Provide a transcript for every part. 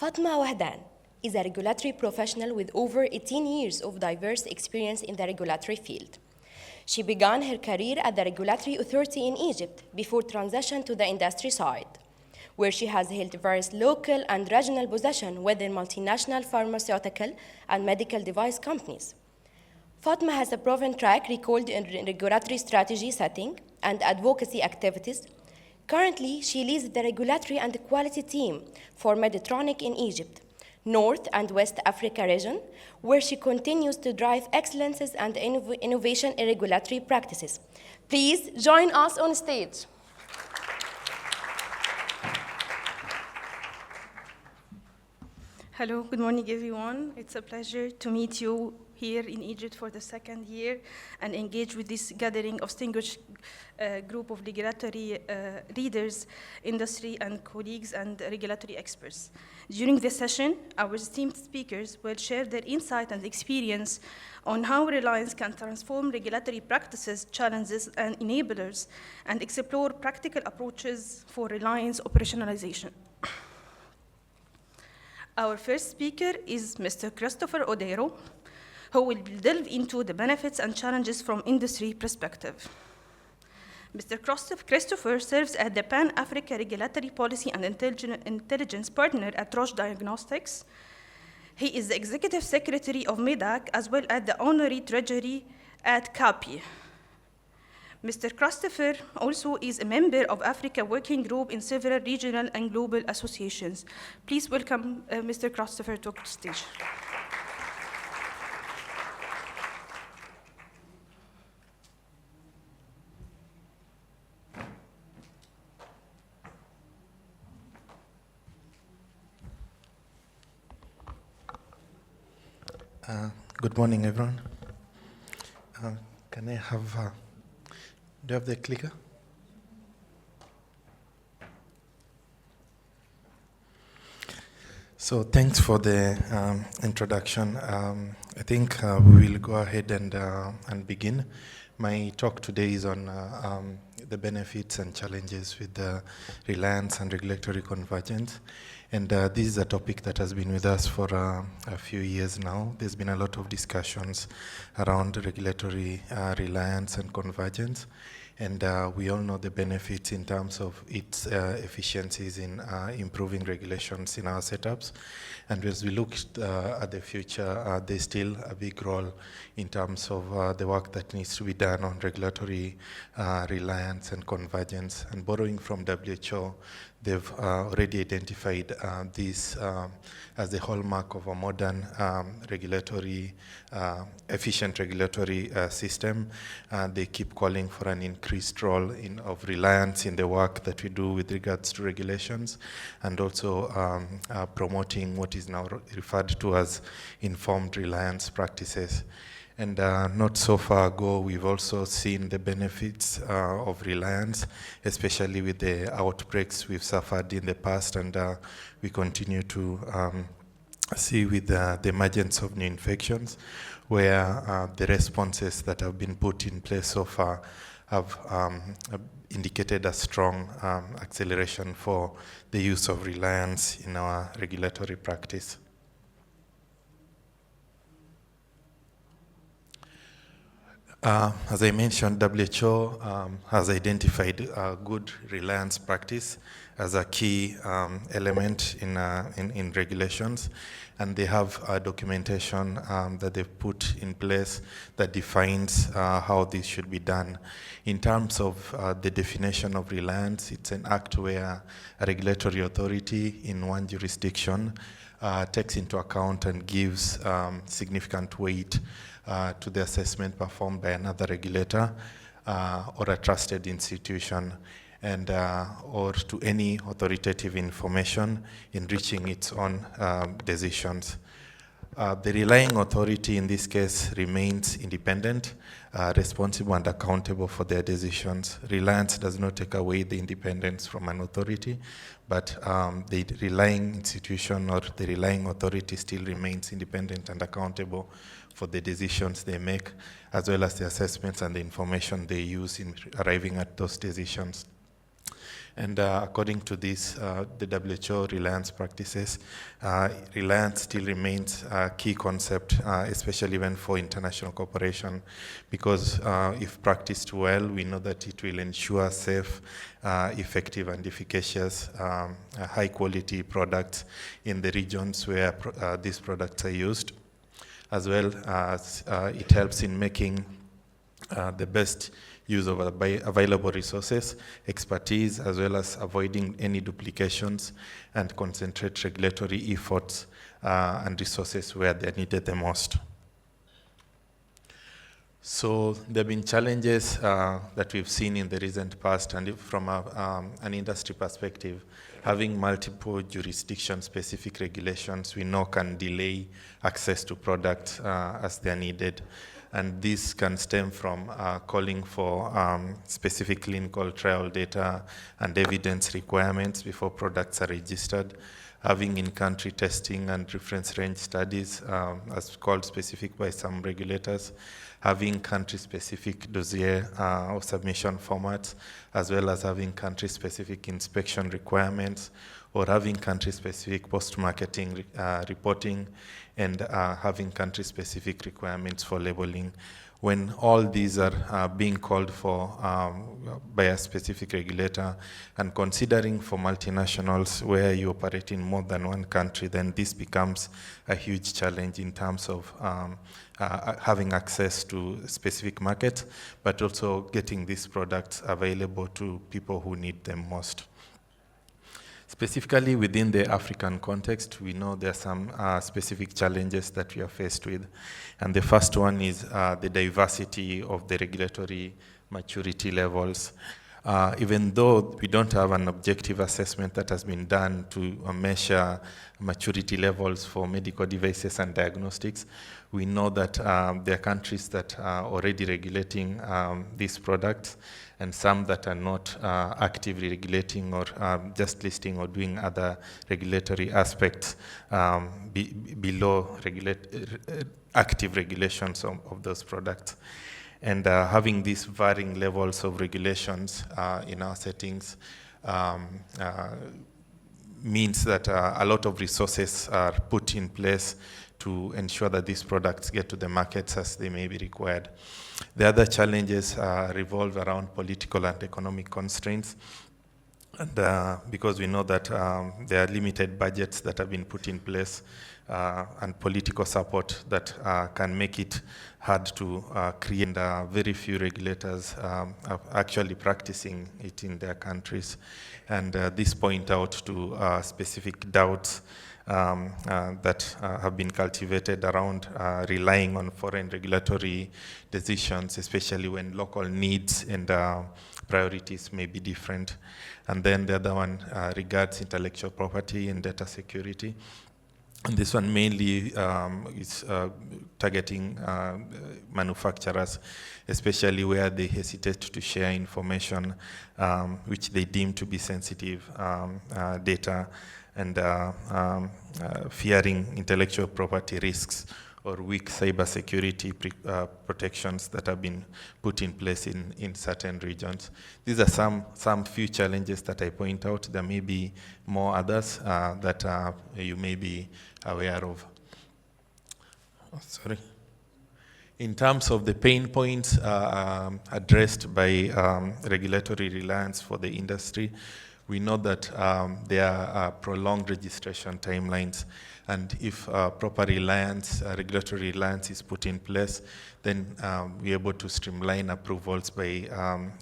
Fatma Wahdan is a regulatory professional with over 18 years of diverse experience in the regulatory field. She began her career at the regulatory authority in Egypt before transition to the industry side, where she has held various local and regional positions within multinational pharmaceutical and medical device companies. Fatma has a proven track record in regulatory strategy setting and advocacy activities. Currently, she leads the regulatory and quality team for Medtronic in Egypt, North and West Africa region, where she continues to drive excellences and innovation in regulatory practices. Please join us on stage. Hello, good morning, everyone. It's a pleasure to meet you here in Egypt for the second year and engage with this gathering of distinguished group of regulatory leaders, industry and colleagues and regulatory experts. During this session, our esteemed speakers will share their insight and experience on how Reliance can transform regulatory practices, challenges, and enablers, and explore practical approaches for Reliance operationalization. Our first speaker is Mr. Christopher Odero, who will delve into the benefits and challenges from industry perspective. Mr. Christopher serves as the Pan-Africa Regulatory Policy and Intelligence Partner at Roche Diagnostics. He is the Executive Secretary of MEDAC, as well as the Honorary Treasury at CAPI. Mr. Christopher also is a member of Africa Working Group in several regional and global associations. Please welcome Mr. Christopher to the stage. Good morning, everyone. Can I have, do you have the clicker? So thanks for the introduction. I think we will go ahead and begin. My talk today is on the benefits and challenges with the Reliance and regulatory convergence. And this is a topic that has been with us for a few years now. There's been a lot of discussions around regulatory reliance and convergence. And we all know the benefits in terms of its efficiencies in improving regulations in our setups. And as we look at the future, there's still a big role in terms of the work that needs to be done on regulatory reliance and convergence. And borrowing from WHO, they've already identified this as the hallmark of a modern efficient regulatory system. They keep calling for an increased role of reliance in the work that we do with regards to regulations, and also promoting what is now referred to as informed reliance practices. And not so far ago, we've also seen the benefits of reliance, especially with the outbreaks we've suffered in the past, and we continue to see with the emergence of new infections, where the responses that have been put in place so far have indicated a strong acceleration for the use of reliance in our regulatory practice. As I mentioned, WHO has identified good reliance practice as a key element in regulations, and they have a documentation that they've put in place that defines how this should be done. In terms of the definition of reliance, it's an act where a regulatory authority in one jurisdiction takes into account and gives significant weight to the assessment performed by another regulator or a trusted institution, and or to any authoritative information in reaching its own decisions. The relying authority in this case remains independent, responsible and accountable for their decisions. Reliance does not take away the independence from an authority, but the relying institution or the relying authority still remains independent and accountable for the decisions they make, as well as the assessments and the information they use in arriving at those decisions. And according to this, the WHO Reliance practices, Reliance still remains a key concept, especially when for international cooperation, because if practiced well, we know that it will ensure safe, effective and efficacious, high quality products in the regions where these products are used, as well as it helps in making the best use of available resources, expertise, as well as avoiding any duplications and concentrate regulatory efforts and resources where they're needed the most. So there have been challenges that we've seen in the recent past, and from an industry perspective, having multiple jurisdiction-specific regulations we know can delay access to products as they're needed. And this can stem from calling for specific clinical trial data and evidence requirements before products are registered, having in-country testing and reference range studies as called specific by some regulators, having country-specific dossier or submission formats, as well as having country-specific inspection requirements, or having country-specific post-marketing reporting, and having country-specific requirements for labeling. When all these are being called for by a specific regulator, and considering for multinationals where you operate in more than one country, then this becomes a huge challenge in terms of having access to specific markets, but also getting these products available to people who need them most. Specifically within the African context, we know there are some specific challenges that we are faced with. And the first one is the diversity of the regulatory maturity levels. Even though we don't have an objective assessment that has been done to measure maturity levels for medical devices and diagnostics, we know that there are countries that are already regulating these products, and some that are not actively regulating or just listing or doing other regulatory aspects below active regulations of those products. And having these varying levels of regulations in our settings means that a lot of resources are put in place to ensure that these products get to the markets as they may be required. The other challenges revolve around political and economic constraints. And because we know that there are limited budgets that have been put in place and political support that can make it hard to create, and very few regulators are actually practicing it in their countries. And this point out to specific doubts that have been cultivated around relying on foreign regulatory decisions, especially when local needs and priorities may be different. And then the other one regards intellectual property and data security. And this one mainly is targeting manufacturers, especially where they hesitate to share information which they deem to be sensitive data, and fearing intellectual property risks or weak cybersecurity protections that have been put in place in certain regions. These are some few challenges that I point out. There may be more others that you may be aware of. Sorry. In terms of the pain points addressed by regulatory reliance for the industry, we know that there are prolonged registration timelines, and if proper regulatory reliance is put in place, then we're able to streamline approvals by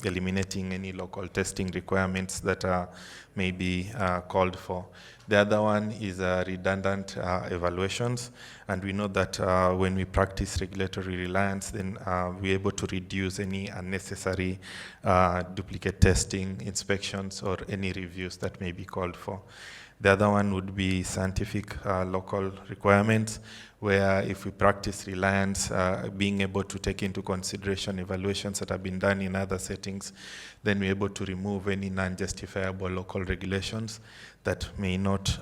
eliminating any local testing requirements that may be called for. The other one is redundant evaluations, and we know that when we practice regulatory reliance, then we're able to reduce any unnecessary duplicate testing, inspections, or any reviews that may be called for. The other one would be scientific local requirements, where if we practice reliance, being able to take into consideration evaluations that have been done in other settings, then we're able to remove any non-justifiable local regulations that may not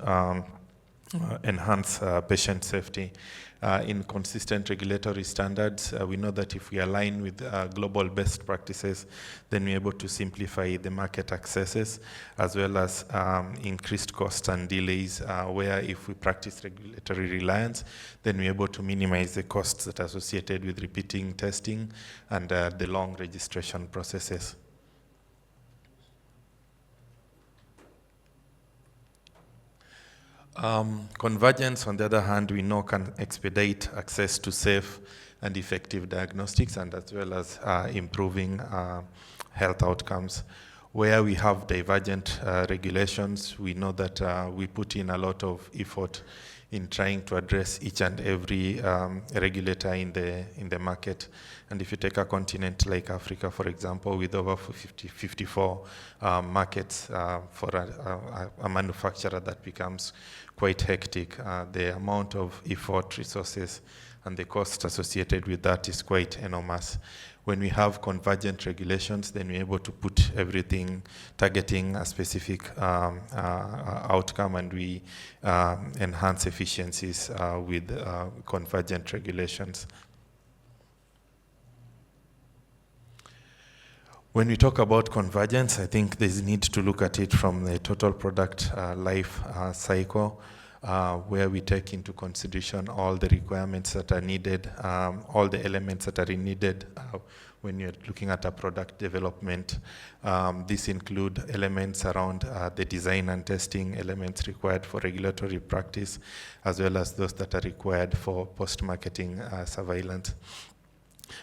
enhance patient safety. In consistent regulatory standards, we know that if we align with global best practices, then we're able to simplify the market accesses, as well as increased costs and delays, where if we practice regulatory reliance, then we're able to minimize the costs that are associated with repeating testing and the long registration processes. Convergence, on the other hand, we know can expedite access to safe and effective diagnostics, and as well as improving health outcomes. Where we have divergent regulations, we know that we put in a lot of effort in trying to address each and every regulator in the market. And if you take a continent like Africa, for example, with over 54 markets for a manufacturer, that becomes quite hectic. The amount of effort, resources, and the cost associated with that is quite enormous. When we have convergent regulations, then we're able to put everything targeting a specific outcome, and we enhance efficiencies with convergent regulations. When we talk about convergence, I think there's need to look at it from the total product life cycle, where we take into consideration all the requirements that are needed, all the elements that are needed when you're looking at a product development. These include elements around the design and testing, elements required for regulatory practice, as well as those that are required for post-marketing surveillance.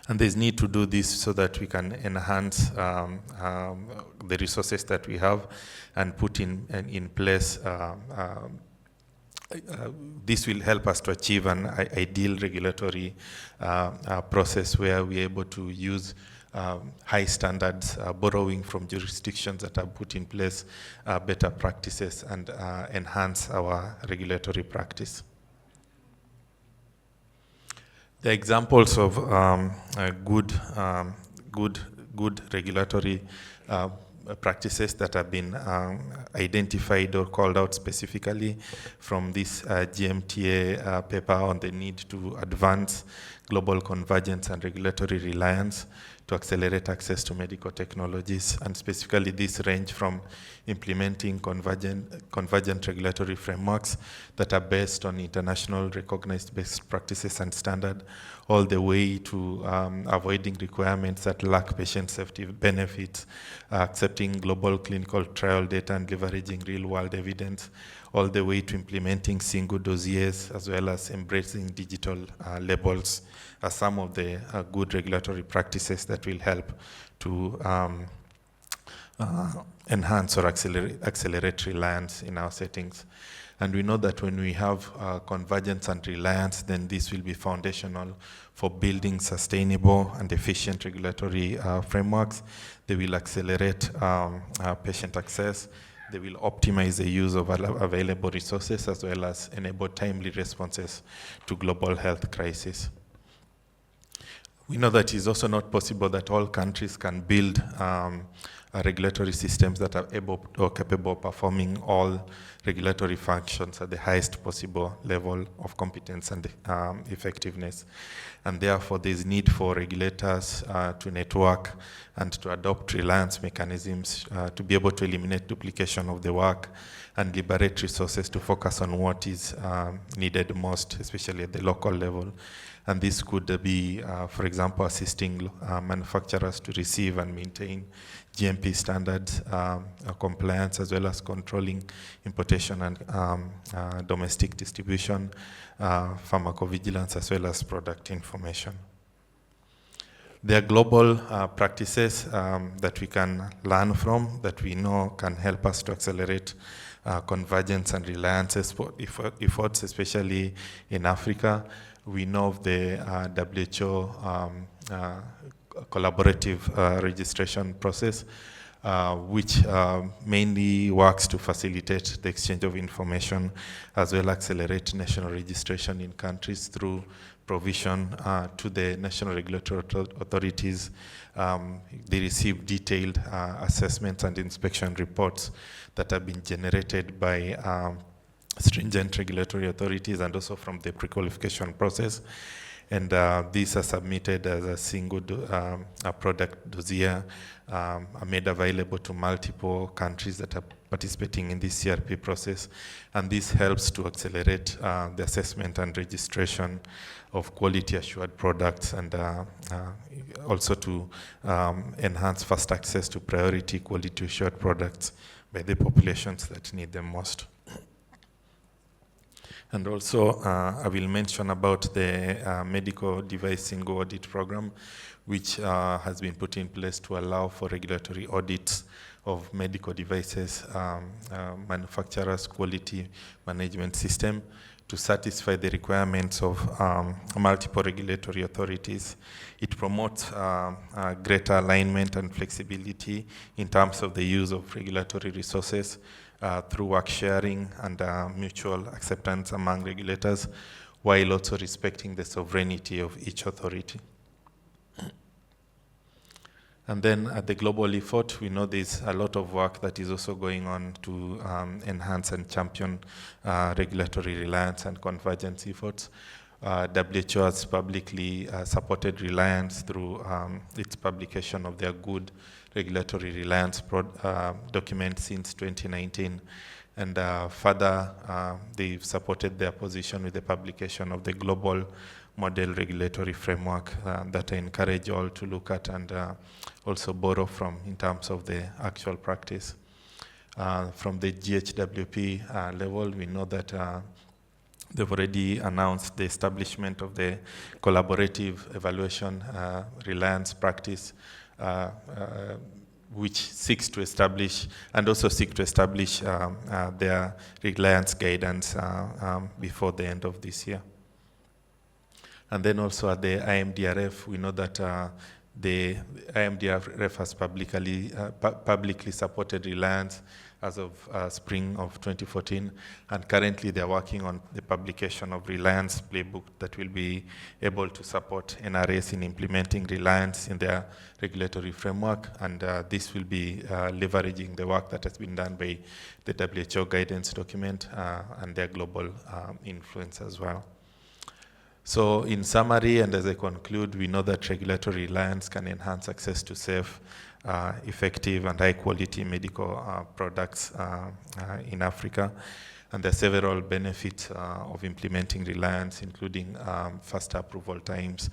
And there's need to do this so that we can enhance the resources that we have and put in place. This will help us to achieve an ideal regulatory process where we're able to use high standards, borrowing from jurisdictions that have put in place better practices, and enhance our regulatory practice. The examples of good regulatory practices that have been identified or called out specifically from this GMTA paper on the need to advance global convergence and regulatory reliance to accelerate access to medical technologies. And specifically, this range from implementing convergent regulatory frameworks that are based on international recognized best practices and standard, all the way to avoiding requirements that lack patient safety benefits, accepting global clinical trial data and leveraging real-world evidence, all the way to implementing single dossiers, as well as embracing digital labels, are some of the good regulatory practices that will help to enhance or accelerate reliance in our settings. And we know that when we have convergence and reliance, then this will be foundational for building sustainable and efficient regulatory frameworks. They will accelerate patient access. They will optimize the use of available resources, as well as enable timely responses to global health crises. We know that it's also not possible that all countries can build regulatory systems that are able or capable of performing all regulatory functions at the highest possible level of competence and effectiveness. And therefore, there's need for regulators to network and to adopt reliance mechanisms to be able to eliminate duplication of the work and liberate resources to focus on what is needed most, especially at the local level. And this could be, for example, assisting manufacturers to receive and maintain GMP standards compliance, as well as controlling importation and domestic distribution, pharmacovigilance, as well as product information. There are global practices that we can learn from, that we know can help us to accelerate convergence and reliance efforts, especially in Africa. We know of the WHO collaborative registration process, which mainly works to facilitate the exchange of information, as well as accelerate national registration in countries through provision to the national regulatory authorities. They receive detailed assessments and inspection reports that have been generated by stringent regulatory authorities and also from the pre-qualification process. And these are submitted as a single a product dossier, are made available to multiple countries that are participating in this CRP process. And this helps to accelerate the assessment and registration of quality assured products, and also to enhance fast access to priority quality assured products by the populations that need them most. And also, I will mention about the medical device single audit program, which has been put in place to allow for regulatory audits of medical devices manufacturers' quality management system to satisfy the requirements of multiple regulatory authorities. It promotes greater alignment and flexibility in terms of the use of regulatory resources through work sharing and mutual acceptance among regulators, while also respecting the sovereignty of each authority. And then at the global effort, we know there's a lot of work that is also going on to enhance and champion regulatory reliance and convergence efforts. WHO has publicly supported Reliance through its publication of their good regulatory reliance document since 2019. And further, they've supported their position with the publication of the global model regulatory framework that I encourage all to look at and also borrow from in terms of the actual practice. From the GHWP level, we know that they've already announced the establishment of the collaborative evaluation reliance practice, which seeks to establish and also seek to establish their reliance guidance before the end of this year. And then also at the IMDRF, we know that the IMDRF has publicly supported Reliance as of spring of 2014, and currently they're working on the publication of Reliance Playbook that will be able to support NRS in implementing Reliance in their regulatory framework, and this will be leveraging the work that has been done by the WHO guidance document and their global influence as well. So in summary, and as I conclude, we know that regulatory reliance can enhance access to safe, effective, and high-quality medical products in Africa. And there are several benefits of implementing reliance, including faster approval times,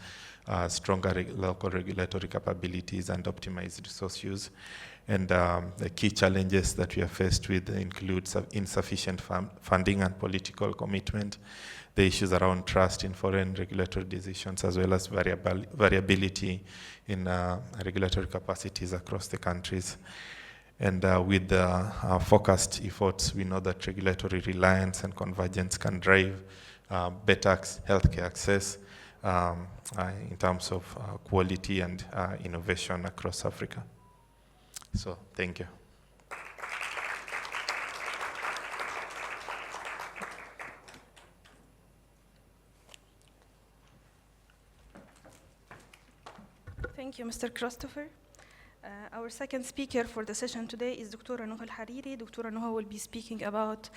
stronger local regulatory capabilities, and optimized resource use. And the key challenges that we are faced with include insufficient funding and political commitment, the issues around trust in foreign regulatory decisions, as well as variability in regulatory capacities across the countries. And with the focused efforts, we know that regulatory reliance and convergence can drive better healthcare access in terms of quality and innovation across Africa. So, thank you. Thank you, Mr. Christopher. Our second speaker for the session today is Dr. Noha Hariri. Dr. Noha will be speaking about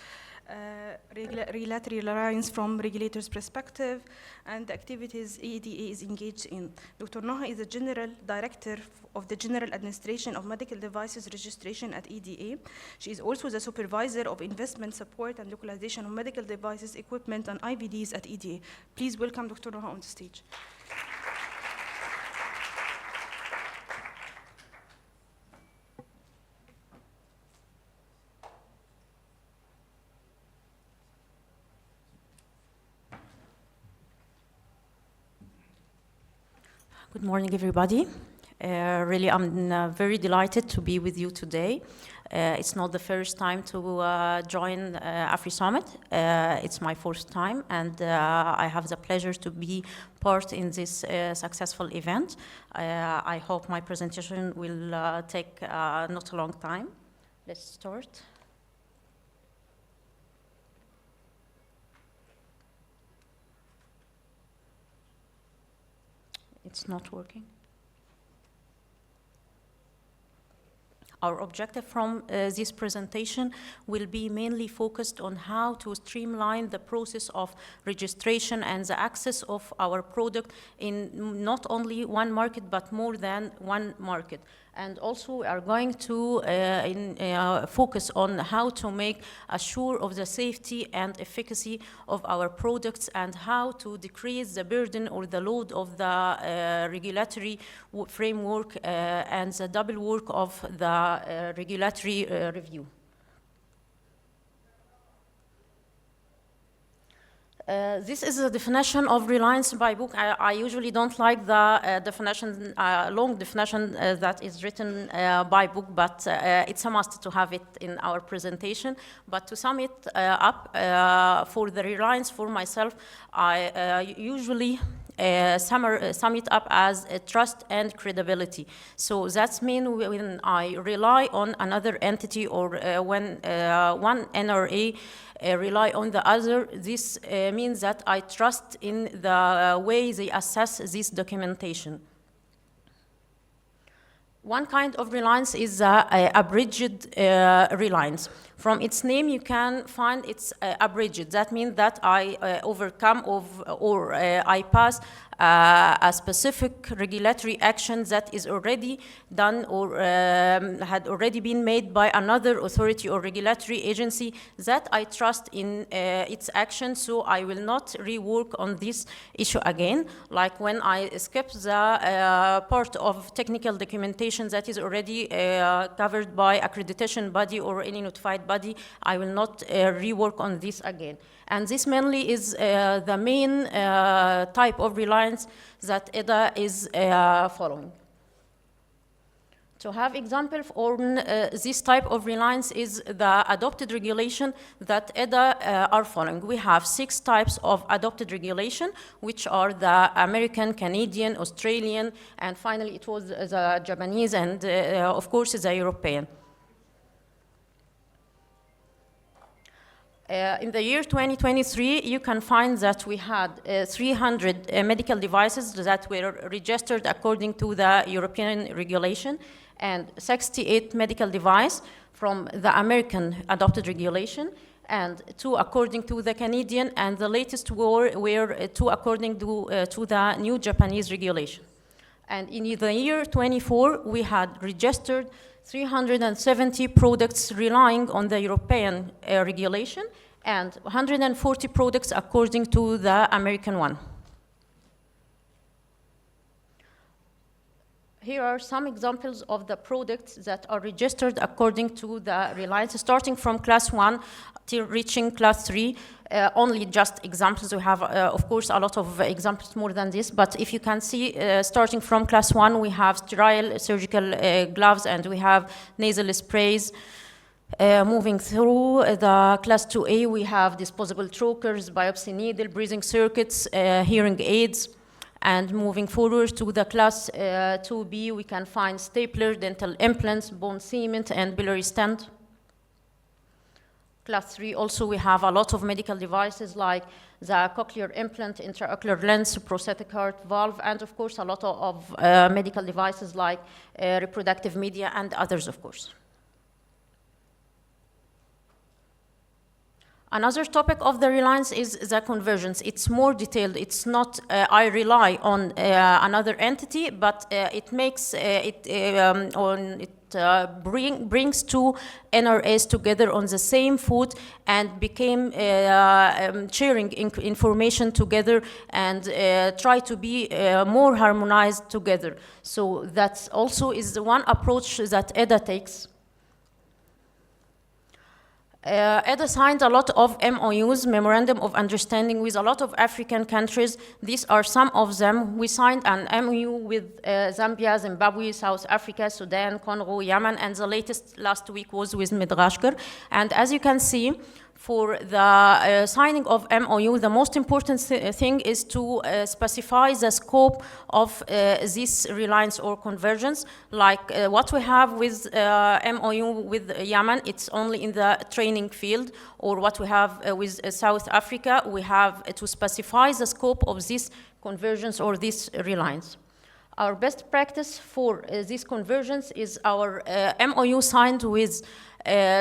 regulatory reliance from regulators' perspective and the activities ADA is engaged in. Dr. Noha is the General Director of the General Administration of Medical Devices Registration at EDA. She is also the Supervisor of Investment Support and Localization of Medical Devices, Equipment, and IVDs at EDA. Please welcome Dr. Noha on the stage. Good morning, everybody. Really, I'm very delighted to be with you today. It's not the first time to join AfriSummit. It's my fourth time, and I have the pleasure to be part in this successful event. I hope my presentation will take not a long time. Let's start. It's not working. Our objective from this presentation will be mainly focused on how to streamline the process of registration and the access of our product in not only one market, but more than one market. And also we are going to focus on how to make assure of the safety and efficacy of our products and how to decrease the burden or the load of the regulatory framework and the double work of the regulatory review. This is a definition of reliance by book. I usually don't like the definition, long definition that is written by book, but it's a must to have it in our presentation. But to sum it up, for the reliance for myself, I usually sum it up as trust and credibility. So that's mean when I rely on another entity or when one NRA rely on the other, this means that I trust in the way they assess this documentation. One kind of reliance is abridged reliance. From its name, you can find it's abridged. That means that I overcome or I pass a specific regulatory action that is already done or had already been made by another authority or regulatory agency that I trust in its action, so I will not rework on this issue again. Like when I skip the part of technical documentation that is already covered by accreditation body or any notified body, I will not rework on this again. And this mainly is the main type of reliance that AUDA is following. To have example on this type of reliance is the adopted regulation that AUDA are following. We have 6 types of adopted regulation, which are the American, Canadian, Australian, and finally it was the Japanese and of course the European. In the year 2023, you can find that we had 300 medical devices that were registered according to the European regulation and 68 medical devices from the American adopted regulation and 2 according to the Canadian, and the latest were 2 according to the new Japanese regulation. And in the year 24, we had registered 370 products relying on the European regulation and 140 products according to the American one. Here are some examples of the products that are registered according to the Reliance, starting from class 1 till reaching class 3. Only just examples. We have, of course, a lot of examples more than this, but if you can see, starting from class 1, we have sterile surgical gloves and we have nasal sprays. Moving through the class 2A, we have disposable trokers, biopsy needle, breathing circuits, hearing aids. And moving forward to the class 2B, we can find stapler, dental implants, bone cement, and biliary stent. Class 3 also we have a lot of medical devices like the cochlear implant, intraocular lens, prosthetic heart valve, and of course a lot of medical devices like reproductive media and others, of course. Another topic of the reliance is the convergence. It's more detailed. It's not I rely on another entity, but it makes brings 2 NRAs together on the same foot and became sharing information together and try to be more harmonized together. So that also is the one approach that AUDA takes. AUDA signed a lot of MOUs, Memorandum of Understanding, with a lot of African countries. These are some of them. We signed an MOU with Zambia, Zimbabwe, South Africa, Sudan, Congo, Yemen, and the latest last week was with Madagascar. And as you can see, for the signing of MOU, the most important thing is to specify the scope of this reliance or convergence. Like what we have with MOU with Yemen, it's only in the training field, or what we have with South Africa, we have to specify the scope of this convergence or this reliance. Our best practice for this convergence is our MOU signed with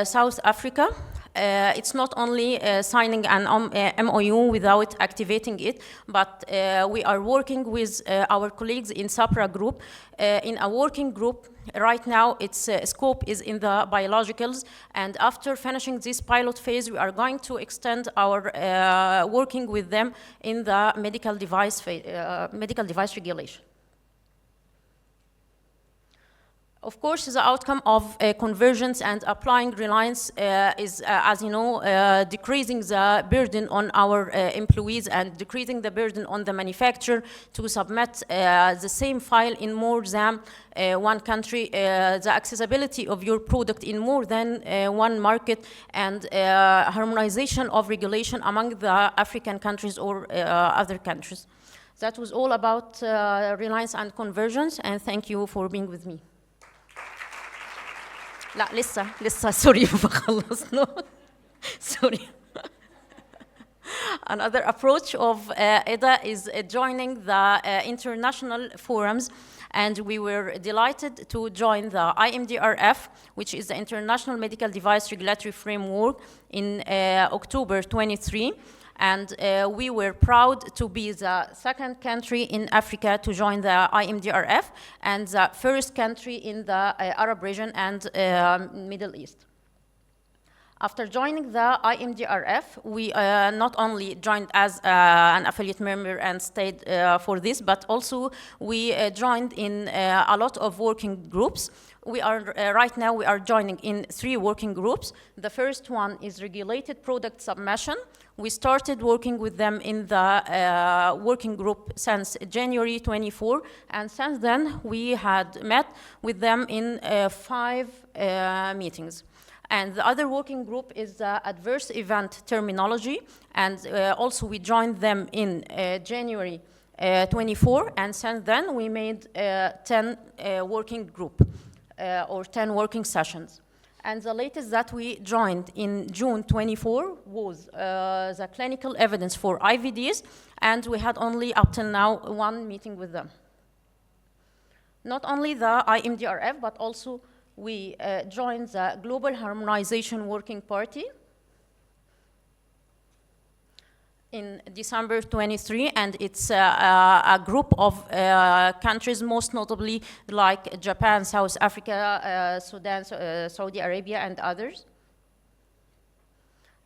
South Africa. It's not only signing an MOU without activating it, but we are working with our colleagues in SAPRA group. In a working group, right now its scope is in the biologicals, and after finishing this pilot phase, we are going to extend our working with them in the medical device regulation. Of course, the outcome of convergence and applying Reliance is, as you know, decreasing the burden on our employees and decreasing the burden on the manufacturer to submit the same file in more than one country, the accessibility of your product in more than one market, and harmonization of regulation among the African countries or other countries. That was all about Reliance and convergence, and thank you for being with me. لا لسه سوري ما خلصنا sorry. Another approach of AUDA is joining the international forums, and we were delighted to join the IMDRF, which is the International Medical Device Regulatory Framework, in October 23. And we were proud to be the second country in Africa to join the IMDRF and the first country in the Arab region and Middle East. After joining the IMDRF, we not only joined as an affiliate member and stayed for this, but also we joined in a lot of working groups. We are right now we are joining in 3 working groups. The first one is regulated product submission. We started working with them in the working group since January 24, and since then we had met with them in 5 meetings. And the other working group is the adverse event terminology, and also we joined them in January 24, and since then we made 10 working group or 10 working sessions. And the latest that we joined in June 24 was the clinical evidence for IVDs, and we had only up till now 1 meeting with them. Not only the IMDRF, but also we joined the Global Harmonization Working Party in December 23, and it's a group of countries, most notably like Japan, South Africa, Sudan, Saudi Arabia, and others.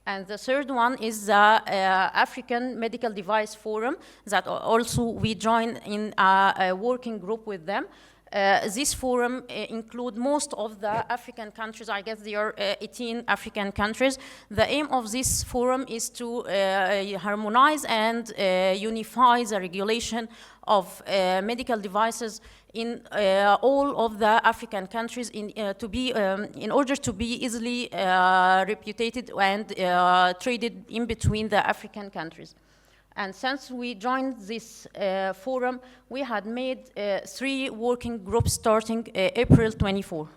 And the third one is the African Medical Device Forum that also we join in a working group with them. This forum includes most of the African countries. I guess there are 18 African countries. The aim of this forum is to harmonize and unify the regulation of medical devices in all of the African countries in order to be easily reputed and traded in between the African countries. And since we joined this forum, we had made 3 working groups starting April 24.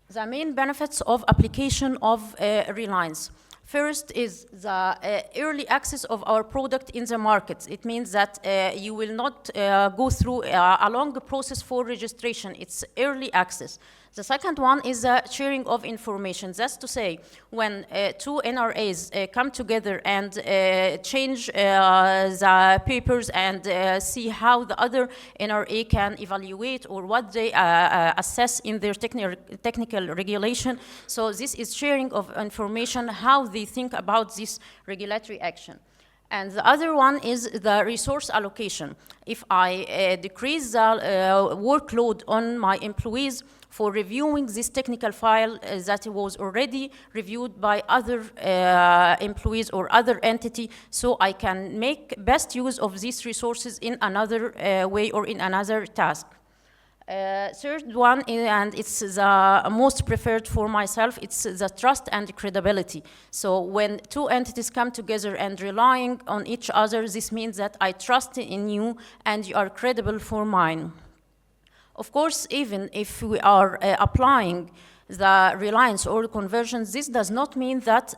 The main benefits of application of Reliance. First is the early access of our product in the markets. It means that you will not go through a long process for registration. It's early access. The second one is the sharing of information. That's to say, when 2 NRAs come together and change the papers and see how the other NRA can evaluate or what they assess in their technical regulation. So this is sharing of information, how they think about this regulatory action. And the other one is the resource allocation. If I decrease the workload on my employees for reviewing this technical file that was already reviewed by other employees or other entity, so I can make best use of these resources in another way or in another task. Third one, and it's the most preferred for myself, it's the trust and credibility. So when 2 entities come together and relying on each other, this means that I trust in you and you are credible for mine. Of course, even if we are applying the Reliance or Convergence, this does not mean that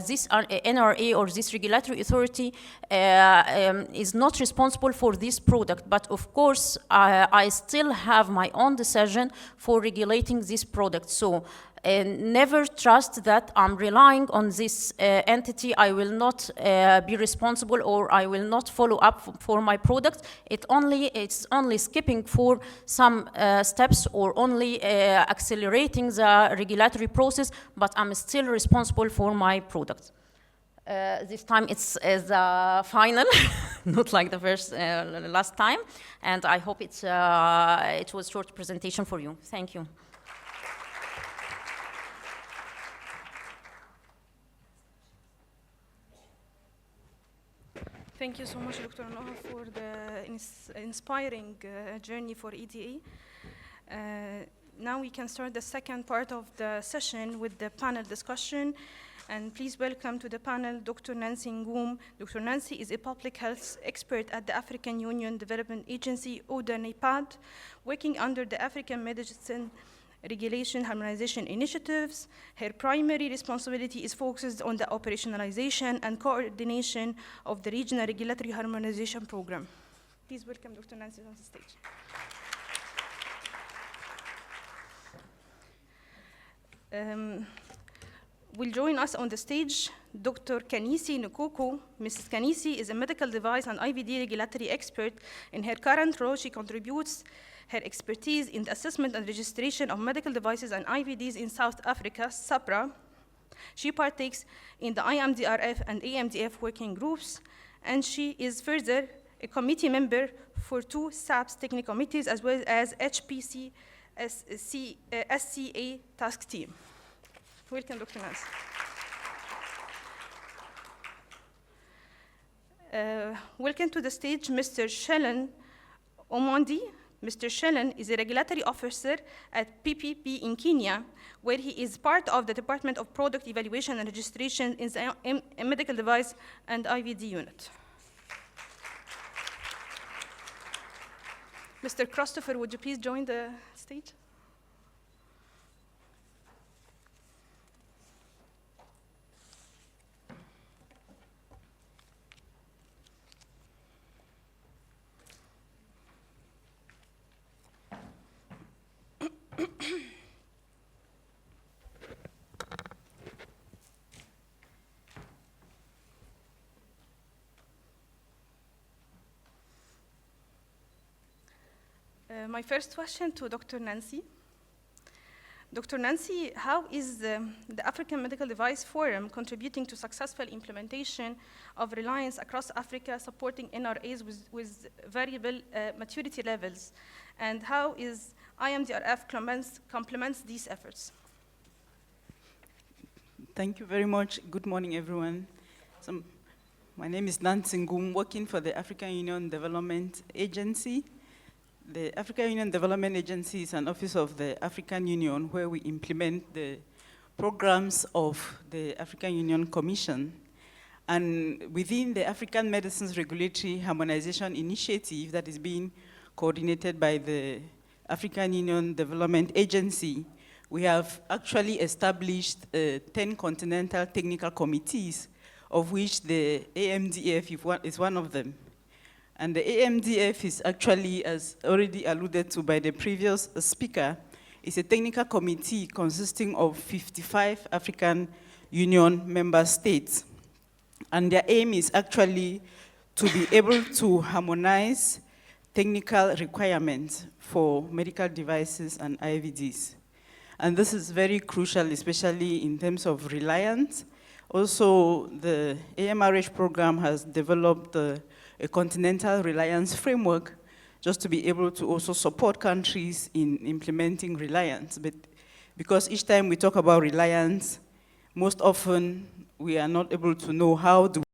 this NRA or this regulatory authority is not responsible for this product. But of course, I still have my own decision for regulating this product. So never trust that I'm relying on this entity. I will not be responsible, or I will not follow up for my product. It's only skipping for some steps, or only accelerating the regulatory process, but I'm still responsible for my product. This time it's the final, not like the first last time, and I hope it was a short presentation for you. Thank you. Thank you so much, Dr. Noha, for the inspiring journey for EDA. Now we can start the second part of the session with the panel discussion. And please welcome to the panel Dr. Nancy Ngum. Dr. Nancy is a public health expert at the African Union Development Agency, AUDA-NEPAD, working under the African Medicine Regulation Harmonization Initiatives. Her primary responsibility is focused on the operationalization and coordination of the Regional Regulatory Harmonization Program. Please welcome Dr. Nancy on the stage. Will join us on the stage Dr. Khanyisile Nkuku. Mrs. Khanyisile is a medical device and IVD regulatory expert. In her current role, she contributes her expertise in the assessment and registration of medical devices and IVDs in South Africa, SAPRA. She partakes in the IMDRF and AMDF working groups, and she is further a committee member for 2 SAPS technical committees, as well as HPC SCA task team. Welcome, Dr. Nancy. Welcome to the stage, Mr. Shellan Omondi. Mr. Shellan is a regulatory officer at PPP in Kenya, where he is part of the Department of Product Evaluation and Registration in the Medical Device and IVD unit. Mr. Christopher, would you please join the stage? My first question to Dr. Nancy. Dr. Nancy, how is the African Medical Device Forum contributing to successful implementation of Reliance across Africa, supporting NRAs with variable maturity levels? And how is IMDRF complements these efforts? Thank you very much. Good morning, everyone. My name is Nancy Ngum, working for the African Union Development Agency. The African Union Development Agency is an office of the African Union where we implement the programs of the African Union Commission. And within the African Medicines Regulatory Harmonization Initiative that is being coordinated by the African Union Development Agency, we have actually established 10 continental technical committees, of which the AMDF is one of them. And the AMDF is actually, as already alluded to by the previous speaker, is a technical committee consisting of 55 African Union member states. And their aim is actually to be able to harmonize technical requirements for medical devices and IVDs. And this is very crucial, especially in terms of Reliance. Also, the AMRH program has developed a continental Reliance framework just to be able to also support countries in implementing Reliance. But because each time we talk about Reliance, most often we are not able to know how the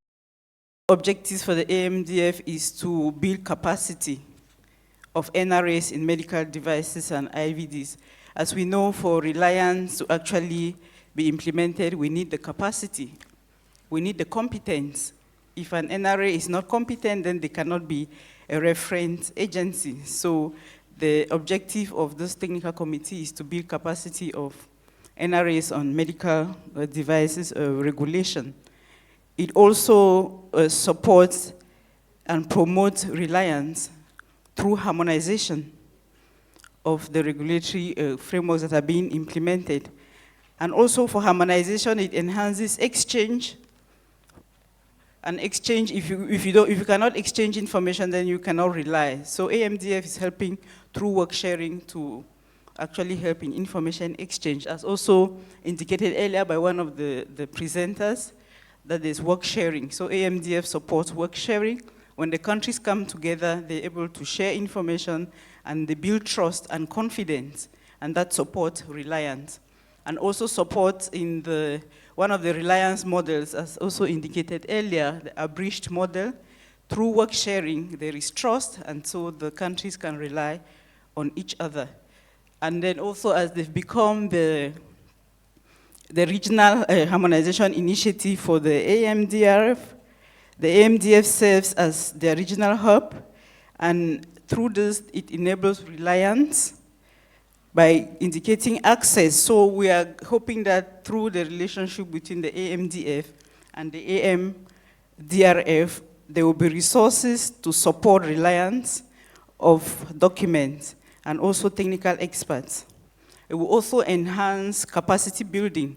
objectives for the AMDF is to build capacity of NRAs in medical devices and IVDs. As we know, for Reliance to actually be implemented, we need the capacity, we need the competence. If an NRA is not competent, then they cannot be a reference agency. So the objective of this technical committee is to build capacity of NRAs on medical devices regulation. It also supports and promotes reliance through harmonization of the regulatory frameworks that are being implemented. And also for harmonization, it enhances exchange. And exchange, if you cannot exchange information, then you cannot rely. So AMDF is helping through work sharing to actually help in information exchange, as also indicated earlier by one of the presenters, that is work sharing. So AMDF supports work sharing. When the countries come together, they're able to share information and they build trust and confidence, and that supports reliance. And also support in one of the reliance models, as also indicated earlier, the abridged model. Through work sharing, there is trust, and so the countries can rely on each other. And then also as they've become the regional harmonization initiative for the AMDRF, the AMDF serves as their regional hub, and through this, it enables reliance by indicating access. So we are hoping that through the relationship between the AMDF and the AMDRF, there will be resources to support reliance of documents and also technical experts. It will also enhance capacity building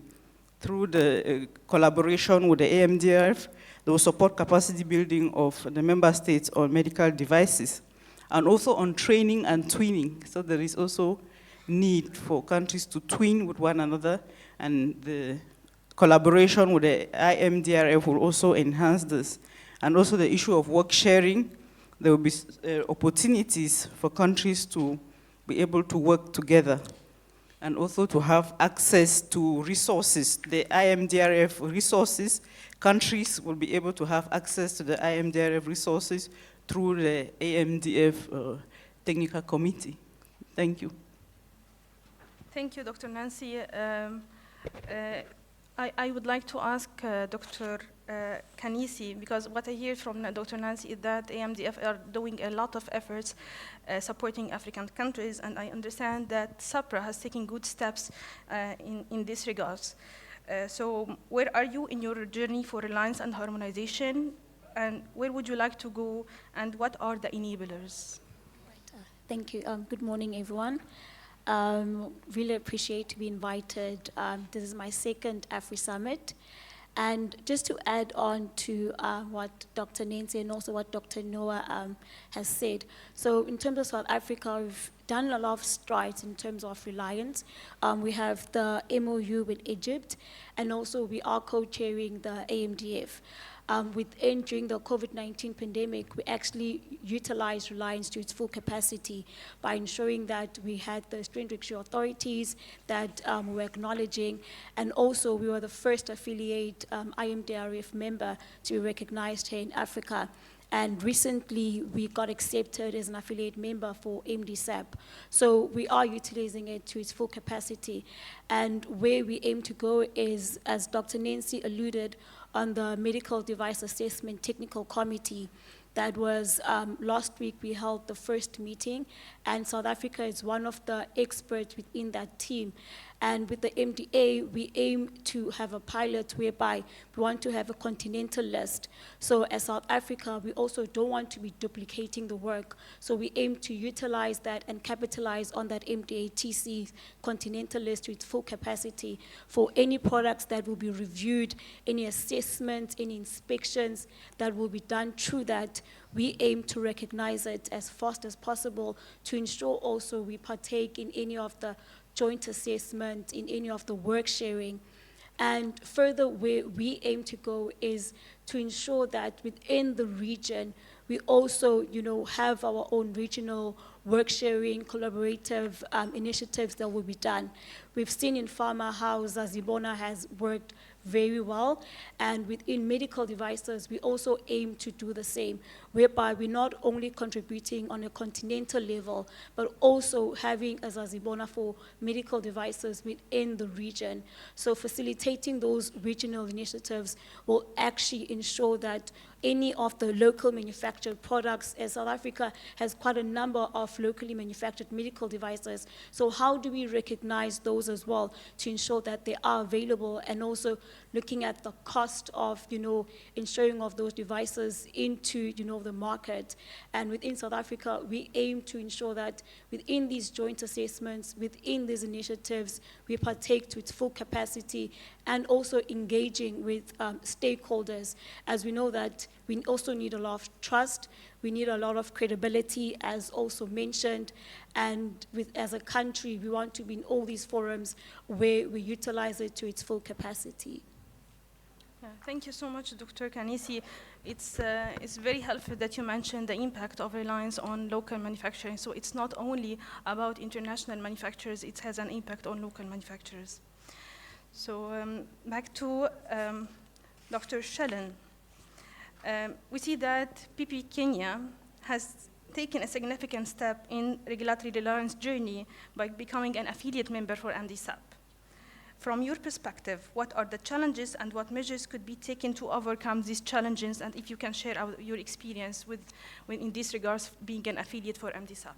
through the collaboration with the AMDRF. They will support capacity building of the member states on medical devices, and also on training and twinning. So there is also need for countries to twin with one another, and the collaboration with the IMDRF will also enhance this. And also the issue of work sharing, there will be opportunities for countries to be able to work together, and also to have access to resources, the IMDRF resources. Countries will be able to have access to the IMDRF resources through the AMDF Technical Committee. Thank you. Thank you, Dr. Nancy. I would like to ask Dr. Khanyisile, because what I hear from Dr. Nancy is that AMDF are doing a lot of efforts supporting African countries, and I understand that SAPRA has taken good steps in this regards. So where are you in your journey for reliance and harmonization, and where would you like to go, and what are the enablers? Right, thank you. Good morning, everyone. Really appreciate to be invited. This is my second AfriSummit. And just to add on to what Dr. Nancy and also what Dr. Noha has said. So in terms of South Africa, we've done a lot of strides in terms of reliance. We have the MOU with Egypt, and also we are co-chairing the AMDF. During the COVID-19 pandemic, we actually utilized Reliance to its full capacity by ensuring that we had the strain regulatory authorities that we were acknowledging, and also we were the first affiliate IMDRF member to be recognized here in Africa. And recently, we got accepted as an affiliate member for MDSAP. So we are utilizing it to its full capacity. And where we aim to go is, as Dr. Nancy alluded, on the Medical Device Assessment Technical Committee. That was last week we held the first meeting, and South Africa is one of the experts within that team. And with the MDA, we aim to have a pilot whereby we want to have a continental list. So as South Africa, we also don't want to be duplicating the work. So we aim to utilize that and capitalize on that MDA TC continental list to its full capacity for any products that will be reviewed, any assessments, any inspections that will be done through that. We aim to recognize it as fast as possible to ensure also we partake in any of the joint assessment, in any of the work sharing. And further, where we aim to go is to ensure that within the region, we also, have our own regional work sharing, collaborative initiatives that will be done. We've seen in pharma how Zazibona has worked very well, and within medical devices, we also aim to do the same, whereby we're not only contributing on a continental level, but also having a Zazibona for medical devices within the region. So facilitating those regional initiatives will actually ensure that any of the local manufactured products, as South Africa has quite a number of locally manufactured medical devices, so how do we recognize those those as well to ensure that they are available, and also looking at the cost of, ensuring of those devices into, the market. And within South Africa, we aim to ensure that within these joint assessments, within these initiatives, we partake to its full capacity, and also engaging with stakeholders, as we know that we also need a lot of trust, we need a lot of credibility, as also mentioned, and as a country, we want to be in all these forums where we utilize it to its full capacity. Yeah, thank you so much, Dr. Khanyisile. It's very helpful that you mentioned the impact of Reliance on local manufacturing. So it's not only about international manufacturers, it has an impact on local manufacturers. So back to Dr. Shellan. We see that PP Kenya has taken a significant step in regulatory reliance journey by becoming an affiliate member for MDSAP. From your perspective, what are the challenges and what measures could be taken to overcome these challenges? And if you can share your experience in this regards, being an affiliate for MDSAP.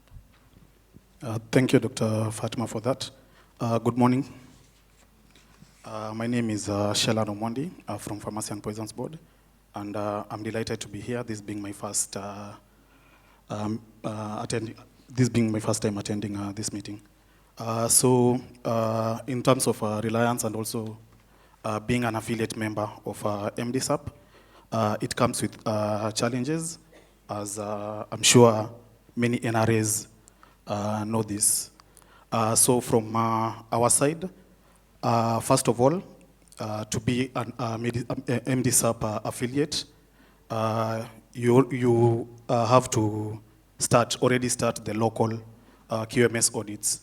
Thank you, Dr. Fatma, for that. Good morning. My name is Shellan Omondi from Pharmacy and Poisons Board, and I'm delighted to be here. This being my first time attending this meeting. In terms of Reliance and also being an affiliate member of MDSAP, it comes with challenges, as I'm sure many NRAs know this. So from our side, first of all, to be an MDSAP affiliate, you have to already start the local QMS audits.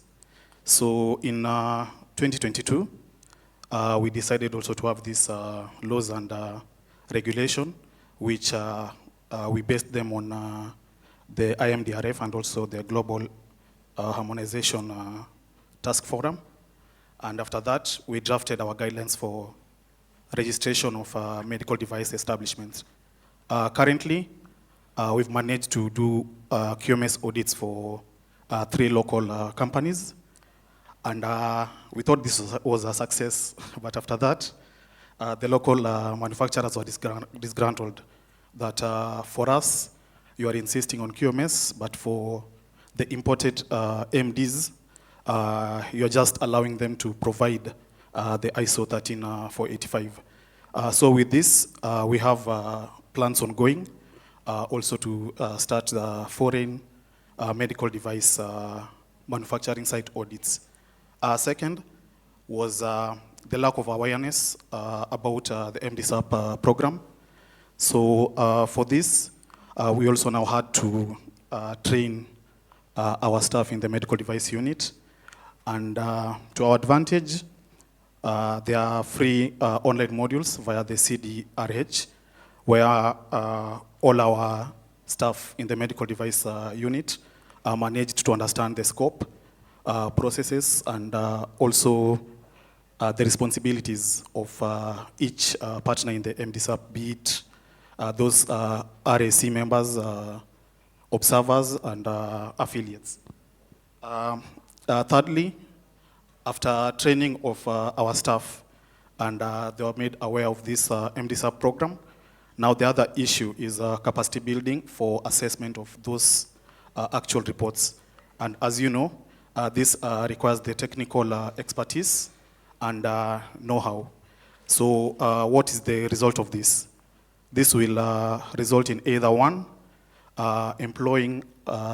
So in 2022, we decided also to have these laws and regulation, which we based them on the IMDRF and also the Global Harmonization Task Forum. And after that, we drafted our guidelines for registration of medical device establishments. Currently, we've managed to do QMS audits for 3 local companies. And we thought this was a success, but after that, the local manufacturers were disgruntled that for us, you are insisting on QMS, but for the imported MDs, you're just allowing them to provide the ISO 13485. So with this, we have plans ongoing, also to start the foreign medical device manufacturing site audits. Second was the lack of awareness about the MDSAP program. So for this, we also now had to train our staff in the medical device unit. And to our advantage, there are free online modules via the CDRH, where all our staff in the medical device unit managed to understand the scope, processes, and also the responsibilities of each partner in the MDSAP, be it those RAC members, observers, and affiliates. Thirdly, after training of our staff, and they were made aware of this MDSAP program, now the other issue is capacity building for assessment of those actual reports. And as you know, this requires the technical expertise and know-how. So what is the result of this? This will result in either one, employing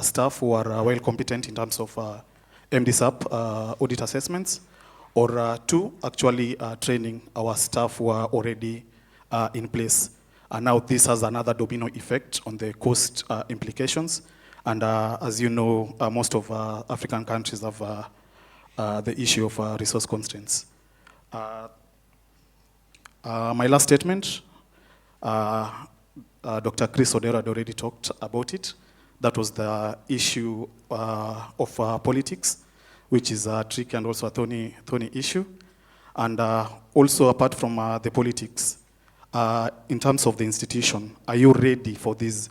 staff who are well competent in terms of MDSAP audit assessments, or 2, actually training our staff who are already in place. And now this has another domino effect on the cost implications. And as you know, most of African countries have the issue of resource constraints. My last statement, Dr. Chris Odero had already talked about it. That was the issue of politics, which is a tricky and also a thorny issue. And also apart from the politics, in terms of the institution, are you ready for this?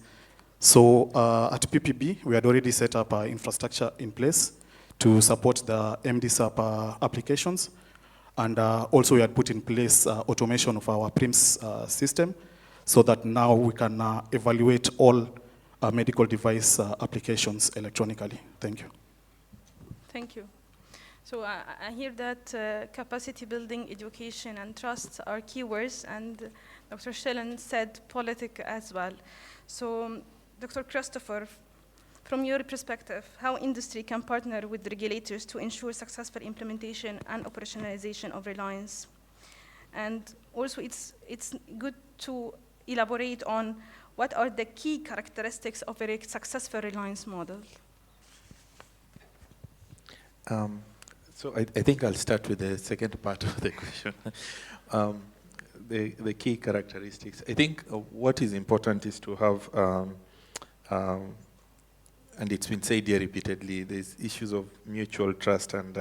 So at PPB, we had already set up infrastructure in place to support the MDSAP applications. And also we had put in place automation of our PRIMS system so that now we can evaluate all medical device applications electronically. Thank you. Thank you. So I hear that capacity building, education, and trust are keywords, and Dr. Shellan said politic as well. So Dr. Christopher, from your perspective, how industry can partner with regulators to ensure successful implementation and operationalization of Reliance? And also it's good to elaborate on what are the key characteristics of a successful Reliance model? So I think I'll start with the second part of the question. The key characteristics. I think what is important is to have, and it's been said here repeatedly, there's issues of mutual trust and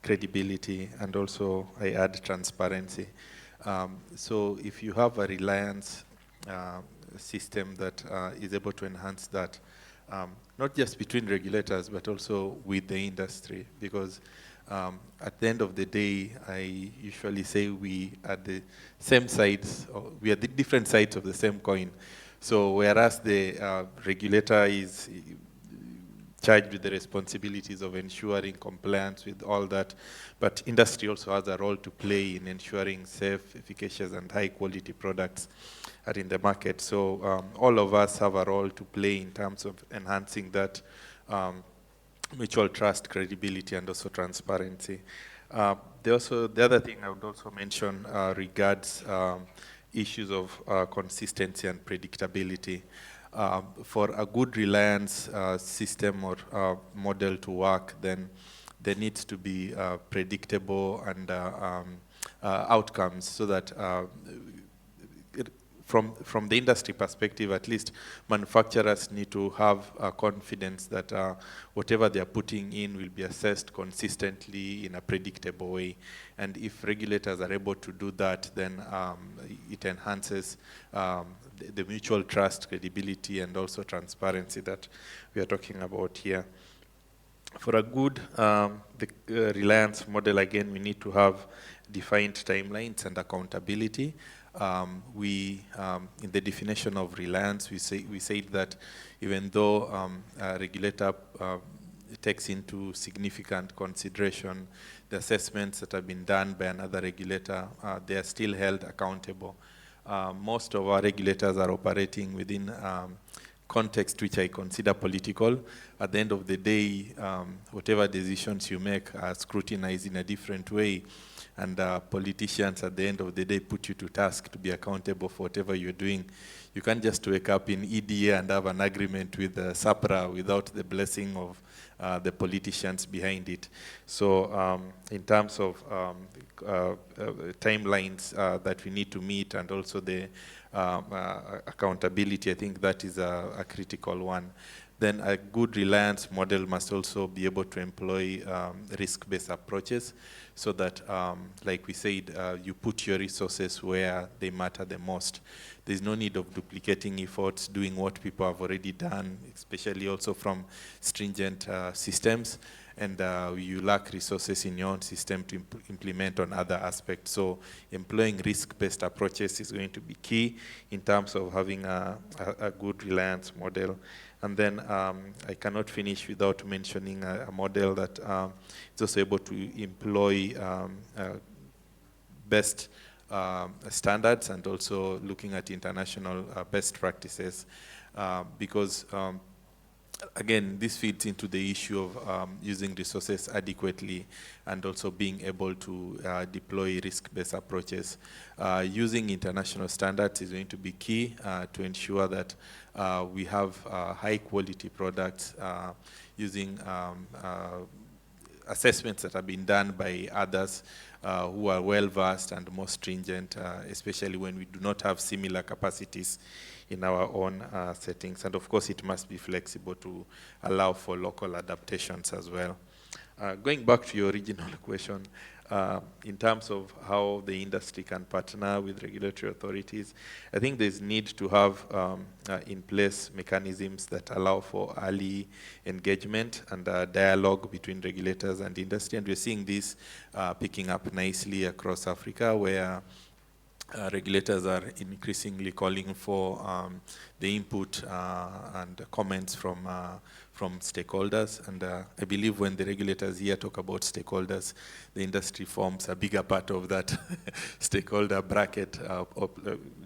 credibility, and also I add transparency. So if you have a Reliance system that is able to enhance that, not just between regulators, but also with the industry, because at the end of the day, I usually say we are the same sides, or we are the different sides of the same coin. So whereas the regulator is charged with the responsibilities of ensuring compliance with all that, but industry also has a role to play in ensuring safe, efficacious, and high-quality products are in the market. So all of us have a role to play in terms of enhancing that mutual trust, credibility, and also transparency. The other thing I would also mention regards issues of consistency and predictability. For a good Reliance system or model to work, then there needs to be predictable and outcomes, so that from the industry perspective, at least manufacturers need to have confidence that whatever they are putting in will be assessed consistently in a predictable way. And if regulators are able to do that, then it enhances the mutual trust, credibility, and also transparency that we are talking about here. For a good Reliance model, again, we need to have defined timelines and accountability. In the definition of Reliance, we said that even though a regulator takes into significant consideration the assessments that have been done by another regulator, they are still held accountable. Most of our regulators are operating within context which I consider political. At the end of the day, whatever decisions you make are scrutinized in a different way. And politicians at the end of the day put you to task to be accountable for whatever you're doing. You can't just wake up in EDA and have an agreement with SAPRA without the blessing of the politicians behind it. So in terms of timelines that we need to meet, and also the accountability, I think that is a critical one. Then a good Reliance model must also be able to employ risk-based approaches, so that, like we said, you put your resources where they matter the most. There's no need of duplicating efforts, doing what people have already done, especially also from stringent systems, and you lack resources in your own system to implement on other aspects. So employing risk-based approaches is going to be key in terms of having a good Reliance model. And then I cannot finish without mentioning a model that is also able to employ best standards, and also looking at international best practices, because again, this feeds into the issue of using resources adequately, and also being able to deploy risk-based approaches. Using international standards is going to be key to ensure that we have high-quality products using assessments that have been done by others who are well-versed and more stringent, especially when we do not have similar capacities in our own settings. And of course, it must be flexible to allow for local adaptations as well. Going back to your original question, in terms of how the industry can partner with regulatory authorities, I think there's need to have in place mechanisms that allow for early engagement and dialogue between regulators and industry. And we're seeing this picking up nicely across Africa, where regulators are increasingly calling for the input and comments from stakeholders. And I believe when the regulators here talk about stakeholders, the industry forms a bigger part of that stakeholder bracket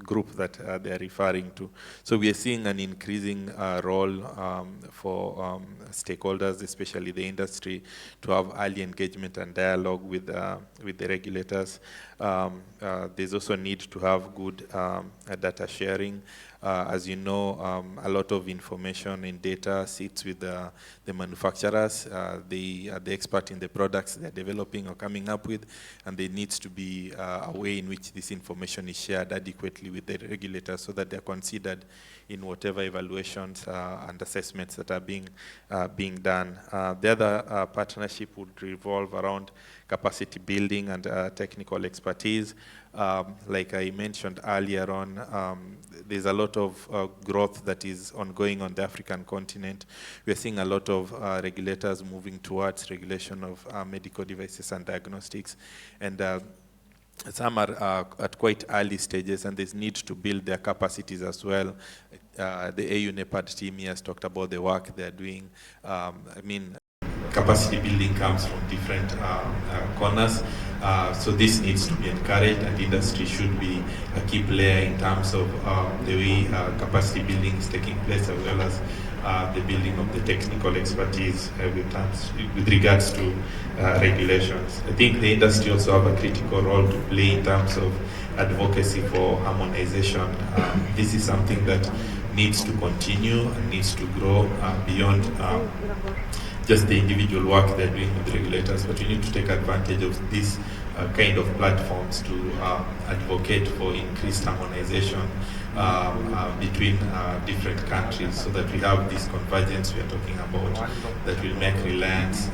group that they're referring to. So we are seeing an increasing role for stakeholders, especially the industry, to have early engagement and dialogue with the regulators. There's also a need to have good data sharing. As you know, a lot of information and data sits with the manufacturers. They are the expert in the products they're developing or coming up with, and there needs to be a way in which this information is shared adequately with the regulators so that they're considered in whatever evaluations and assessments that are being done. The other partnership would revolve around capacity building and technical expertise. Like I mentioned earlier on, there's a lot of growth that is ongoing on the African continent. We're seeing a lot of regulators moving towards regulation of medical devices and diagnostics. And some are at quite early stages, and there's need to build their capacities as well. The AUDA-NEPAD team here has talked about the work they're doing. I mean, capacity building comes from different corners. So this needs to be encouraged, and industry should be a key player in terms of the way capacity building is taking place, as well as the building of the technical expertise with regards to regulations. I think the industry also have a critical role to play in terms of advocacy for harmonization. This is something that needs to continue and needs to grow beyond just the individual work they're doing with regulators, but we need to take advantage of these kind of platforms to advocate for increased harmonization between different countries, so that we have this convergence we are talking about that will make Reliance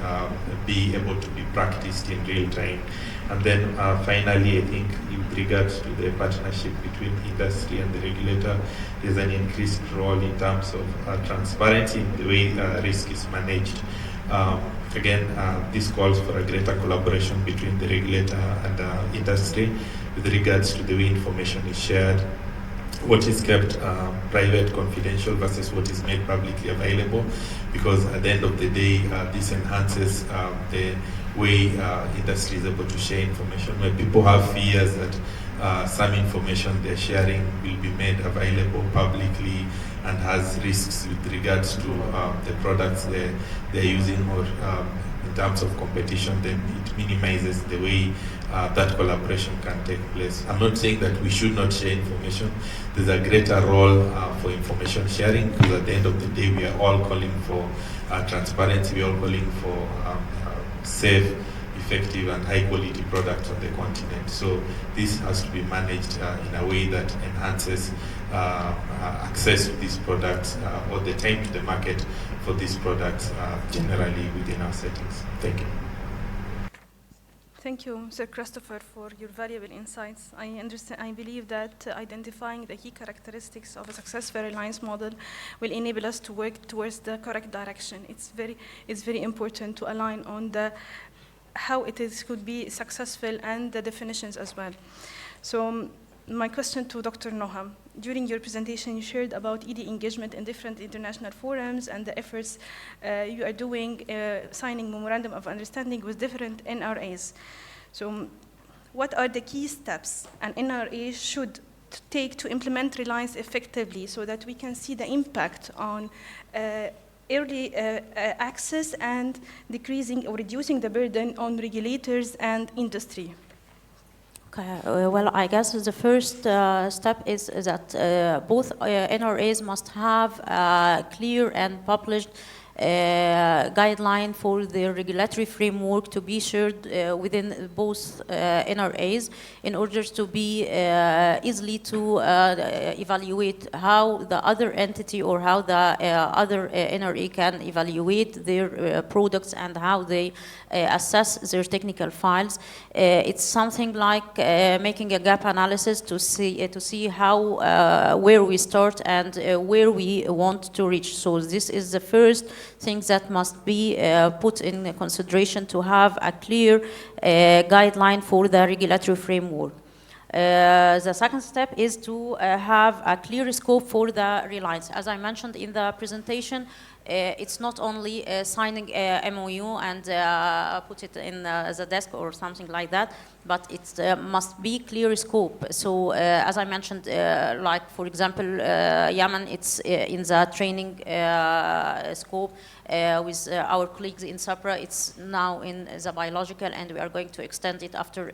be able to be practiced in real time. And then finally, I think with regards to the partnership between industry and the regulator, there's an increased role in terms of transparency in the way risk is managed. Again, this calls for a greater collaboration between the regulator and industry with regards to the way information is shared, what is kept private, confidential versus what is made publicly available, because at the end of the day, this enhances the way industry is able to share information. Where people have fears that some information they're sharing will be made available publicly and has risks with regards to the products they're using, or in terms of competition, then it minimizes the way that collaboration can take place. I'm not saying that we should not share information. There's a greater role for information sharing, because at the end of the day, we are all calling for transparency. We're all calling for safe, effective, and high-quality products on the continent. So this has to be managed in a way that enhances access to these products or the time to the market for these products generally within our settings. Thank you. Thank you, Sir Christopher, for your valuable insights. I believe that identifying the key characteristics of a successful Reliance model will enable us to work towards the correct direction. It's very important to align on how could be successful and the definitions as well. So my question to Dr. Noha. During your presentation, you shared about ED engagement in different international forums and the efforts you are doing, signing memorandum of understanding with different NRAs. So what are the key steps an NRA should take to implement Reliance effectively, so that we can see the impact on early access and decreasing or reducing the burden on regulators and industry? Okay. Well, I guess the first step is that both NRAs must have clear and published guideline for the regulatory framework to be shared within both NRAs in order to be easily to evaluate how the other entity or how the other NRA can evaluate their products and how they assess their technical files. It's something like making a gap analysis to see how where we start and where we want to reach. So this is the first thing that must be put in consideration to have a clear guideline for the regulatory framework. The second step is to have a clear scope for the Reliance. As I mentioned in the presentation, it's not only signing a MOU and put it in the desk or something like that, but it must be clear scope. So as I mentioned, like for example, Yemen, it's in the training scope. With our colleagues in SAPRA, it's now in the biological, and we are going to extend it after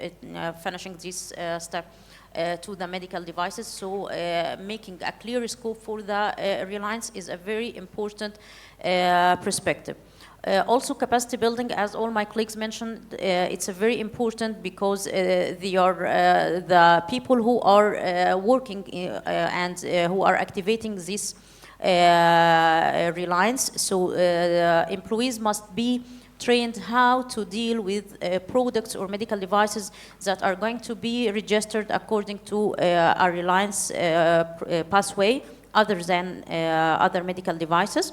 finishing this step to the medical devices. So making a clear scope for the Reliance is a very important perspective. Also capacity building, as all my colleagues mentioned, it's a very important because they are the people who are working and who are activating this Reliance. So employees must be trained how to deal with products or medical devices that are going to be registered according to a Reliance pathway other than other medical devices.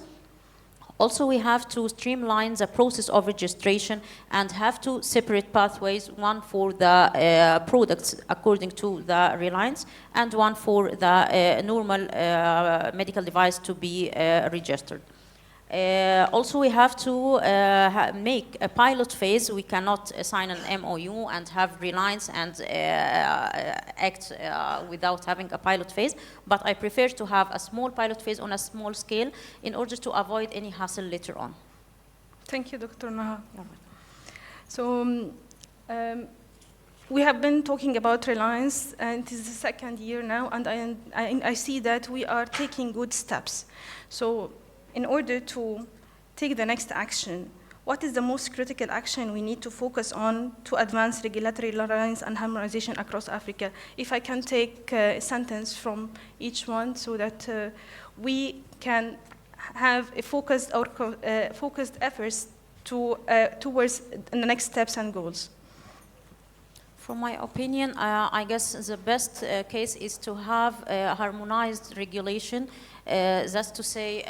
Also, we have to streamline the process of registration and have two separate pathways, one for the products according to the Reliance and one for the normal medical device to be registered. Also, we have to make a pilot phase. We cannot sign an MOU and have Reliance and act without having a pilot phase, but I prefer to have a small pilot phase on a small scale in order to avoid any hassle later on. Thank you, Dr. Noha. So we have been talking about Reliance, and it is the second year now, and I see that we are taking good steps. So in order to take the next action, what is the most critical action we need to focus on to advance regulatory reliance and harmonization across Africa? If I can take a sentence from each one so that we can have a focused efforts towards the next steps and goals. From my opinion, I guess the best case is to have a harmonized regulation. That's to say,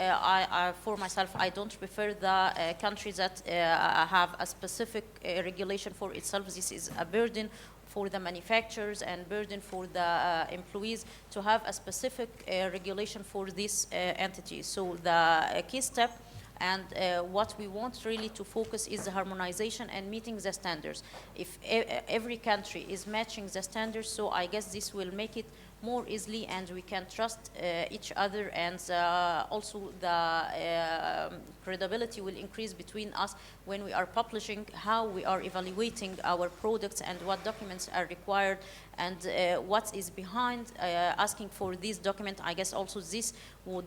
for myself, I don't prefer the countries that have a specific regulation for itself. This is a burden for the manufacturers and burden for the employees to have a specific regulation for this entity. So the key step and what we want really to focus is the harmonization and meeting the standards. If every country is matching the standards, so I guess this will make it more easily and we can trust each other, and also the credibility will increase between us when we are publishing how we are evaluating our products and what documents are required and what is behind asking for this document. I guess also this would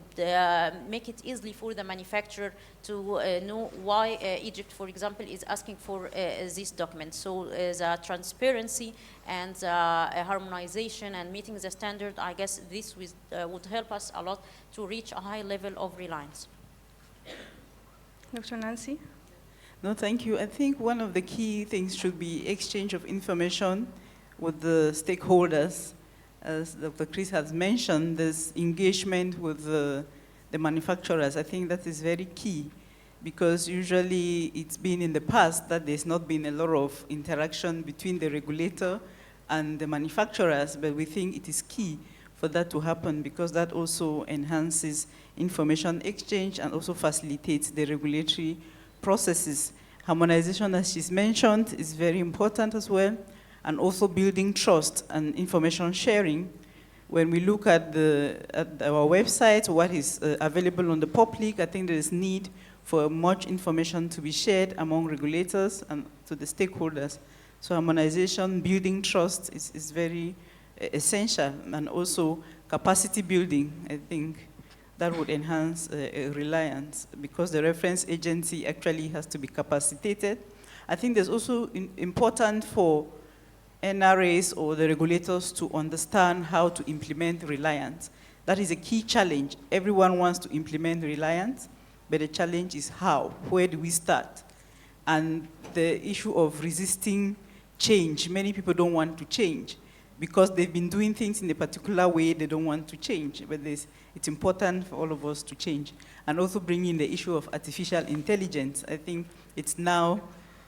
make it easily for the manufacturer to know why Egypt, for example, is asking for this document. So the transparency and harmonization and meeting the standard, I guess this would help us a lot to reach a high level of reliance. Dr. Nancy? No, thank you. I think one of the key things should be exchange of information with the stakeholders. As Dr. Chris has mentioned, this engagement with the manufacturers, I think that is very key, because usually it's been in the past that there's not been a lot of interaction between the regulator and the manufacturers, but we think it is key for that to happen because that also enhances information exchange and also facilitates the regulatory processes. Harmonization, as she's mentioned, is very important as well, and also building trust and information sharing. When we look at our website, what is available on the public, I think there is need for much information to be shared among regulators and to the stakeholders. So harmonization, building trust is very essential, and also capacity building, I think that would enhance reliance, because the reference agency actually has to be capacitated. I think there's also important for NRAs or the regulators to understand how to implement reliance. That is a key challenge. Everyone wants to implement reliance, but the challenge is how. Where do we start? And the issue of resisting change. Many people don't want to change because they've been doing things in a particular way, they don't want to change. But it's important for all of us to change. And also bring in the issue of artificial intelligence. I think it's now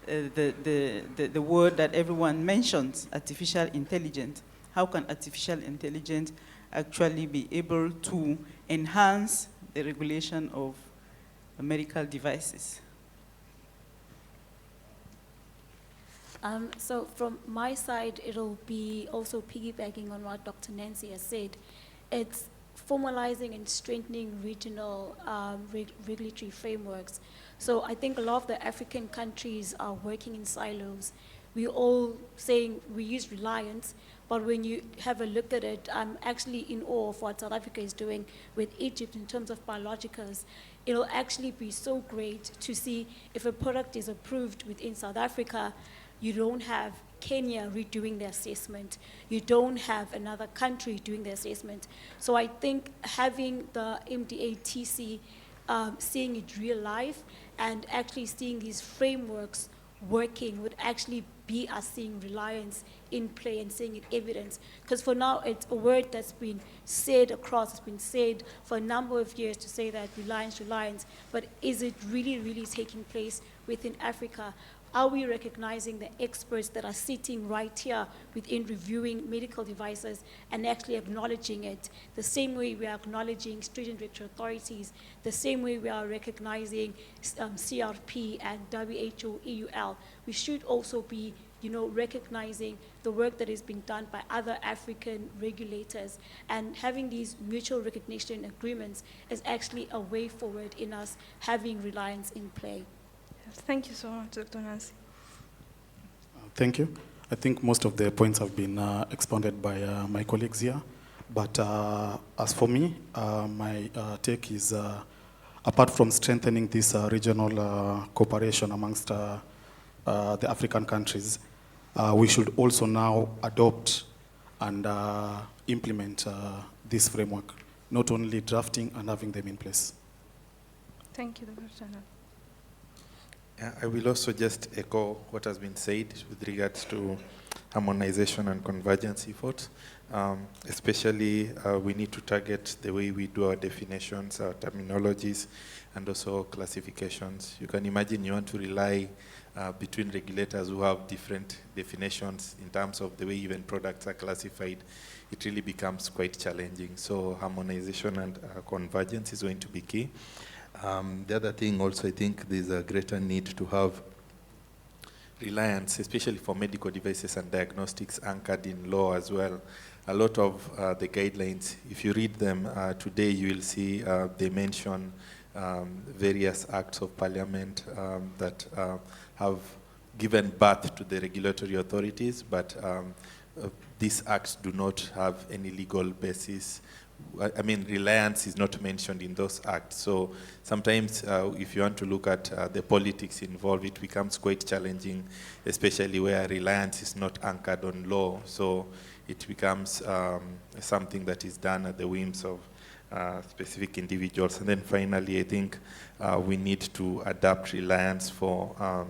the word that everyone mentions, artificial intelligence. How can artificial intelligence actually be able to enhance the regulation of medical devices? So from my side, it'll be also piggybacking on what Dr. Nancy has said. It's formalizing and strengthening regional regulatory frameworks. So I think a lot of the African countries are working in silos. We're all saying we use Reliance, but when you have a look at it, I'm actually in awe of what South Africa is doing with Egypt in terms of biologicals. It'll actually be so great to see if a product is approved within South Africa, you don't have Kenya redoing the assessment. You don't have another country doing the assessment. So I think having the MDA-TC, seeing it real life and actually seeing these frameworks working would actually be us seeing Reliance in play and seeing it evidence. Because for now, it's a word that's been said across, it's been said for a number of years to say that Reliance, but is it really, really taking place within Africa? Are we recognizing the experts that are sitting right here within reviewing medical devices and actually acknowledging it? The same way we are acknowledging stringent regulatory authorities, the same way we are recognizing CRP and WHO, EUL. We should also be recognizing the work that is being done by other African regulators, and having these mutual recognition agreements is actually a way forward in us having Reliance in play. Thank you so much, Dr. Nancy. Thank you. I think most of the points have been expounded by my colleagues here. But as for me, my take is, apart from strengthening this regional cooperation amongst the African countries, we should also now adopt and implement this framework, not only drafting and having them in place. Thank you, Dr. Shellan. I will also just echo what has been said with regards to harmonization and convergence efforts. Especially, we need to target the way we do our definitions, our terminologies, and also classifications. You can imagine you want to rely between regulators who have different definitions in terms of the way even products are classified. It really becomes quite challenging. So harmonization and convergence is going to be key. The other thing also, I think there's a greater need to have reliance, especially for medical devices and diagnostics, anchored in law as well. A lot of the guidelines, if you read them today, you will see they mention various acts of parliament that have given birth to the regulatory authorities, but these acts do not have any legal basis. I mean, reliance is not mentioned in those acts. So sometimes if you want to look at the politics involved, it becomes quite challenging, especially where reliance is not anchored on law. So it becomes something that is done at the whims of specific individuals. And then finally, I think we need to adapt reliance for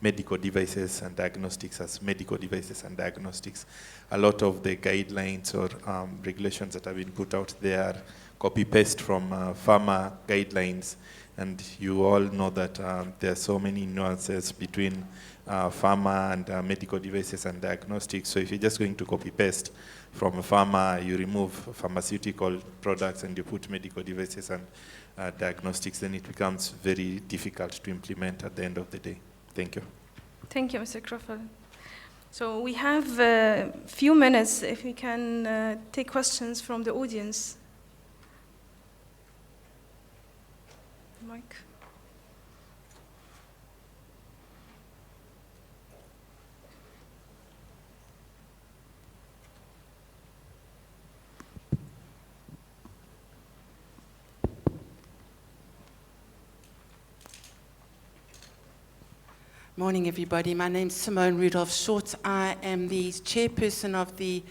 medical devices and diagnostics as medical devices and diagnostics. A lot of the guidelines or regulations that have been put out there copy-paste from pharma guidelines, and you all know that there are so many nuances between pharma and medical devices and diagnostics. So if you're just going to copy-paste from pharma, you remove pharmaceutical products and you put medical devices and diagnostics, then it becomes very difficult to implement at the end of the day. Thank you. Thank you, Mr. Crawford. So we have a few minutes if we can take questions from the audience. Mike. Morning, everybody. My name's Simone Rudolph Short. I am the chairperson of the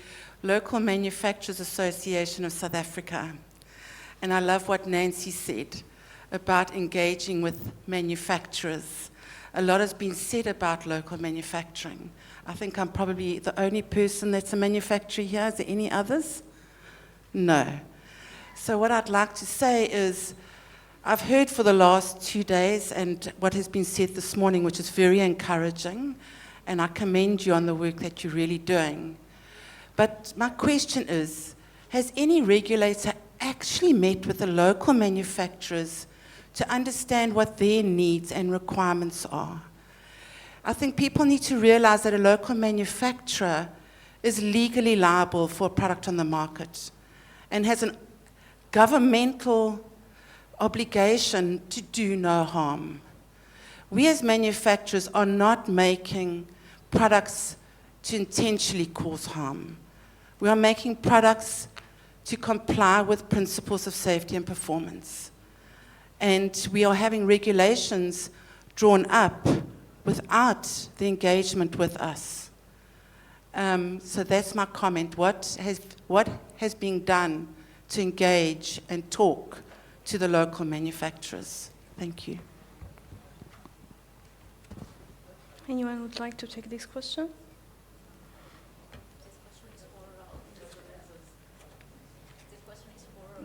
Local Manufacturers Association of South Africa. And I love what Nancy said about engaging with manufacturers. A lot has been said about local manufacturing. I think I'm probably the only person that's a manufacturer here. Is there any others? No. So what I'd like to say is, I've heard for the last 2 days and what has been said this morning, which is very encouraging, and I commend you on the work that you're really doing. But my question is, has any regulator actually met with the local manufacturers to understand what their needs and requirements are? I think people need to realize that a local manufacturer is legally liable for a product on the market and has a governmental obligation to do no harm. We as manufacturers are not making products to intentionally cause harm. We are making products to comply with principles of safety and performance. And we are having regulations drawn up without the engagement with us. So that's my comment. What has been done to engage and talk to the local manufacturers? Thank you. Anyone would like to take this question?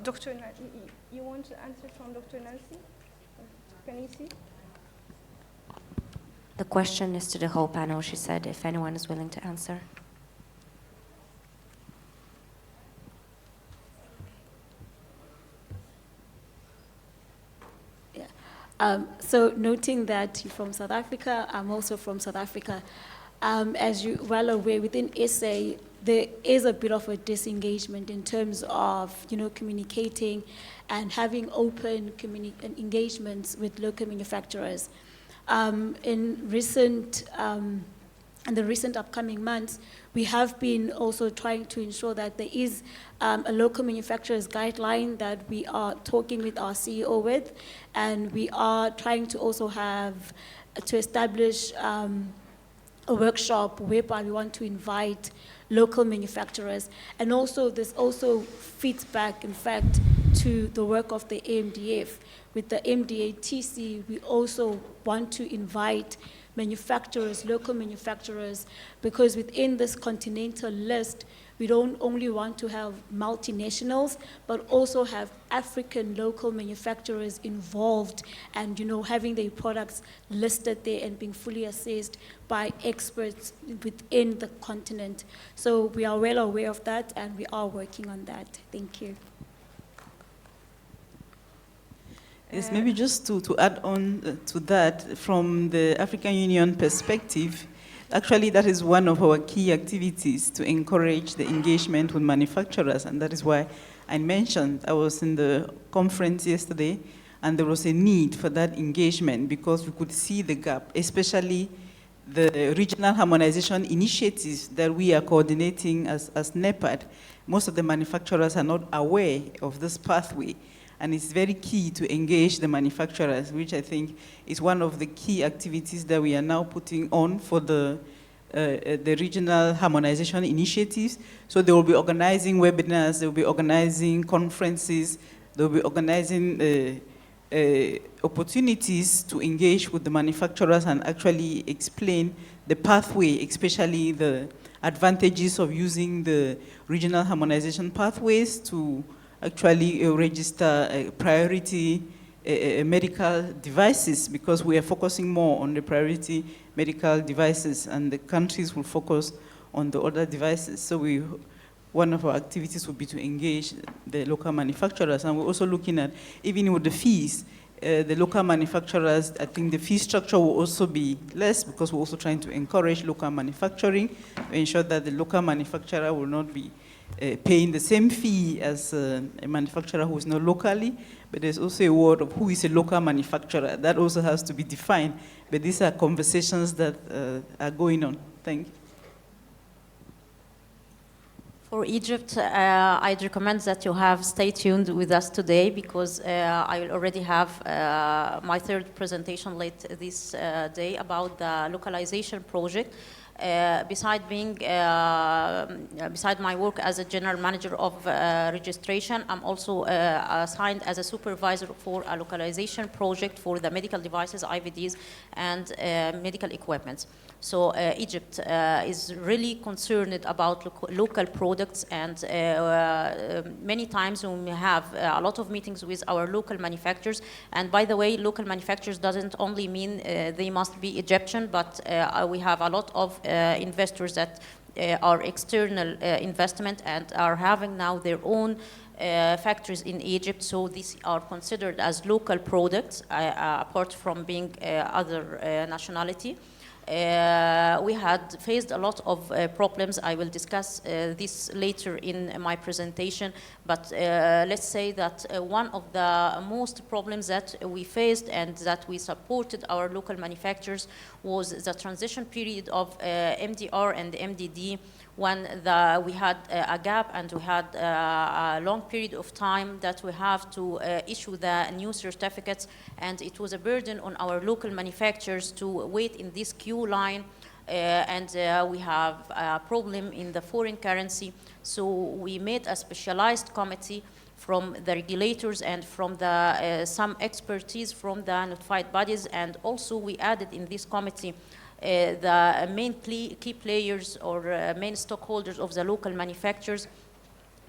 Dr. Nancy, you want to answer from Dr. Nancy? Can you see? The question is to the whole panel, she said, if anyone is willing to answer. So noting that you're from South Africa, I'm also from South Africa. As you're well aware, within SA, there is a bit of a disengagement in terms of, communicating and having open engagements with local manufacturers. In the recent upcoming months, we have been also trying to ensure that there is a local manufacturer's guideline that we are talking with our CEO with, and we are trying to also establish a workshop whereby we want to invite local manufacturers. And also, this also feeds back, in fact, to the work of the AMDF. With the MDA-TC, we also want to invite manufacturers, local manufacturers, because within this continental list, we don't only want to have multinationals, but also have African local manufacturers involved and, having their products listed there and being fully assessed by experts within the continent. So we are well aware of that, and we are working on that. Thank you. Yes, maybe just to add on to that, from the African Union perspective, actually that is one of our key activities to encourage the engagement with manufacturers, and that is why I mentioned I was in the conference yesterday, and there was a need for that engagement because we could see the gap, especially the regional harmonization initiatives that we are coordinating as NEPAD. Most of the manufacturers are not aware of this pathway. And it's very key to engage the manufacturers, which I think is one of the key activities that we are now putting on for the regional harmonization initiatives. So they will be organizing webinars, they will be organizing conferences, they will be organizing opportunities to engage with the manufacturers and actually explain the pathway, especially the advantages of using the regional harmonization pathways to actually register priority medical devices, because we are focusing more on the priority medical devices and the countries will focus on the other devices. So one of our activities will be to engage the local manufacturers, and we're also looking at, even with the fees, the local manufacturers, I think the fee structure will also be less because we're also trying to encourage local manufacturing to ensure that the local manufacturer will not be paying the same fee as a manufacturer who is not locally, but there's also a word of who is a local manufacturer. That also has to be defined, but these are conversations that are going on. Thank you. For Egypt, I'd recommend that you have stay tuned with us today because I will already have my third presentation late this day about the localization project. Beside my work as a general manager of registration, I'm also assigned as a supervisor for a localization project for the medical devices, IVDs, and medical equipment. So Egypt is really concerned about local products, and many times when we have a lot of meetings with our local manufacturers, and by the way, local manufacturers doesn't only mean they must be Egyptian, but we have a lot of investors that are external investment and are having now their own factories in Egypt, so these are considered as local products apart from being other nationality. We had faced a lot of problems. I will discuss this later in my presentation, but let's say that one of the most problems that we faced and that we supported our local manufacturers was the transition period of MDR and MDD, when we had a gap and we had a long period of time that we have to issue the new certificates, and it was a burden on our local manufacturers to wait in this queue line, and we have a problem in the foreign currency. So we made a specialized committee from the regulators and from the some expertise from the notified bodies, and also we added in this committee the main key players or main stockholders of the local manufacturers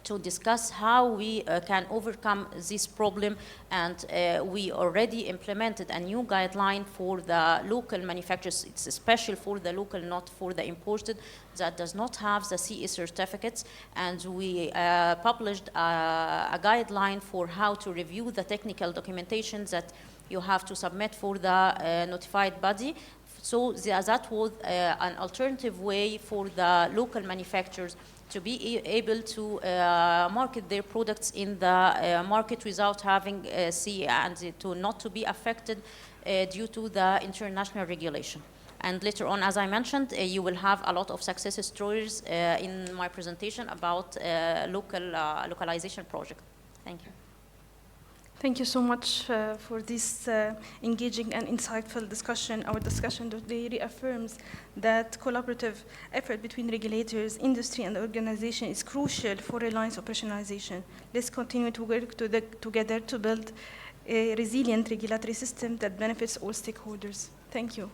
to discuss how we can overcome this problem. And we already implemented a new guideline for the local manufacturers. It's special for the local, not for the imported, that does not have the CE certificates. And we published a guideline for how to review the technical documentation that you have to submit for the notified body. So that was an alternative way for the local manufacturers to be able to market their products in the market without having CE, and not to be affected due to the international regulation. And later on, as I mentioned, you will have a lot of success stories in my presentation about localization project. Thank you. Thank you so much for this engaging and insightful discussion. Our discussion today reaffirms that collaborative effort between regulators, industry, and the organization is crucial for Reliance operationalization. Let's continue to work together to build a resilient regulatory system that benefits all stakeholders. Thank you.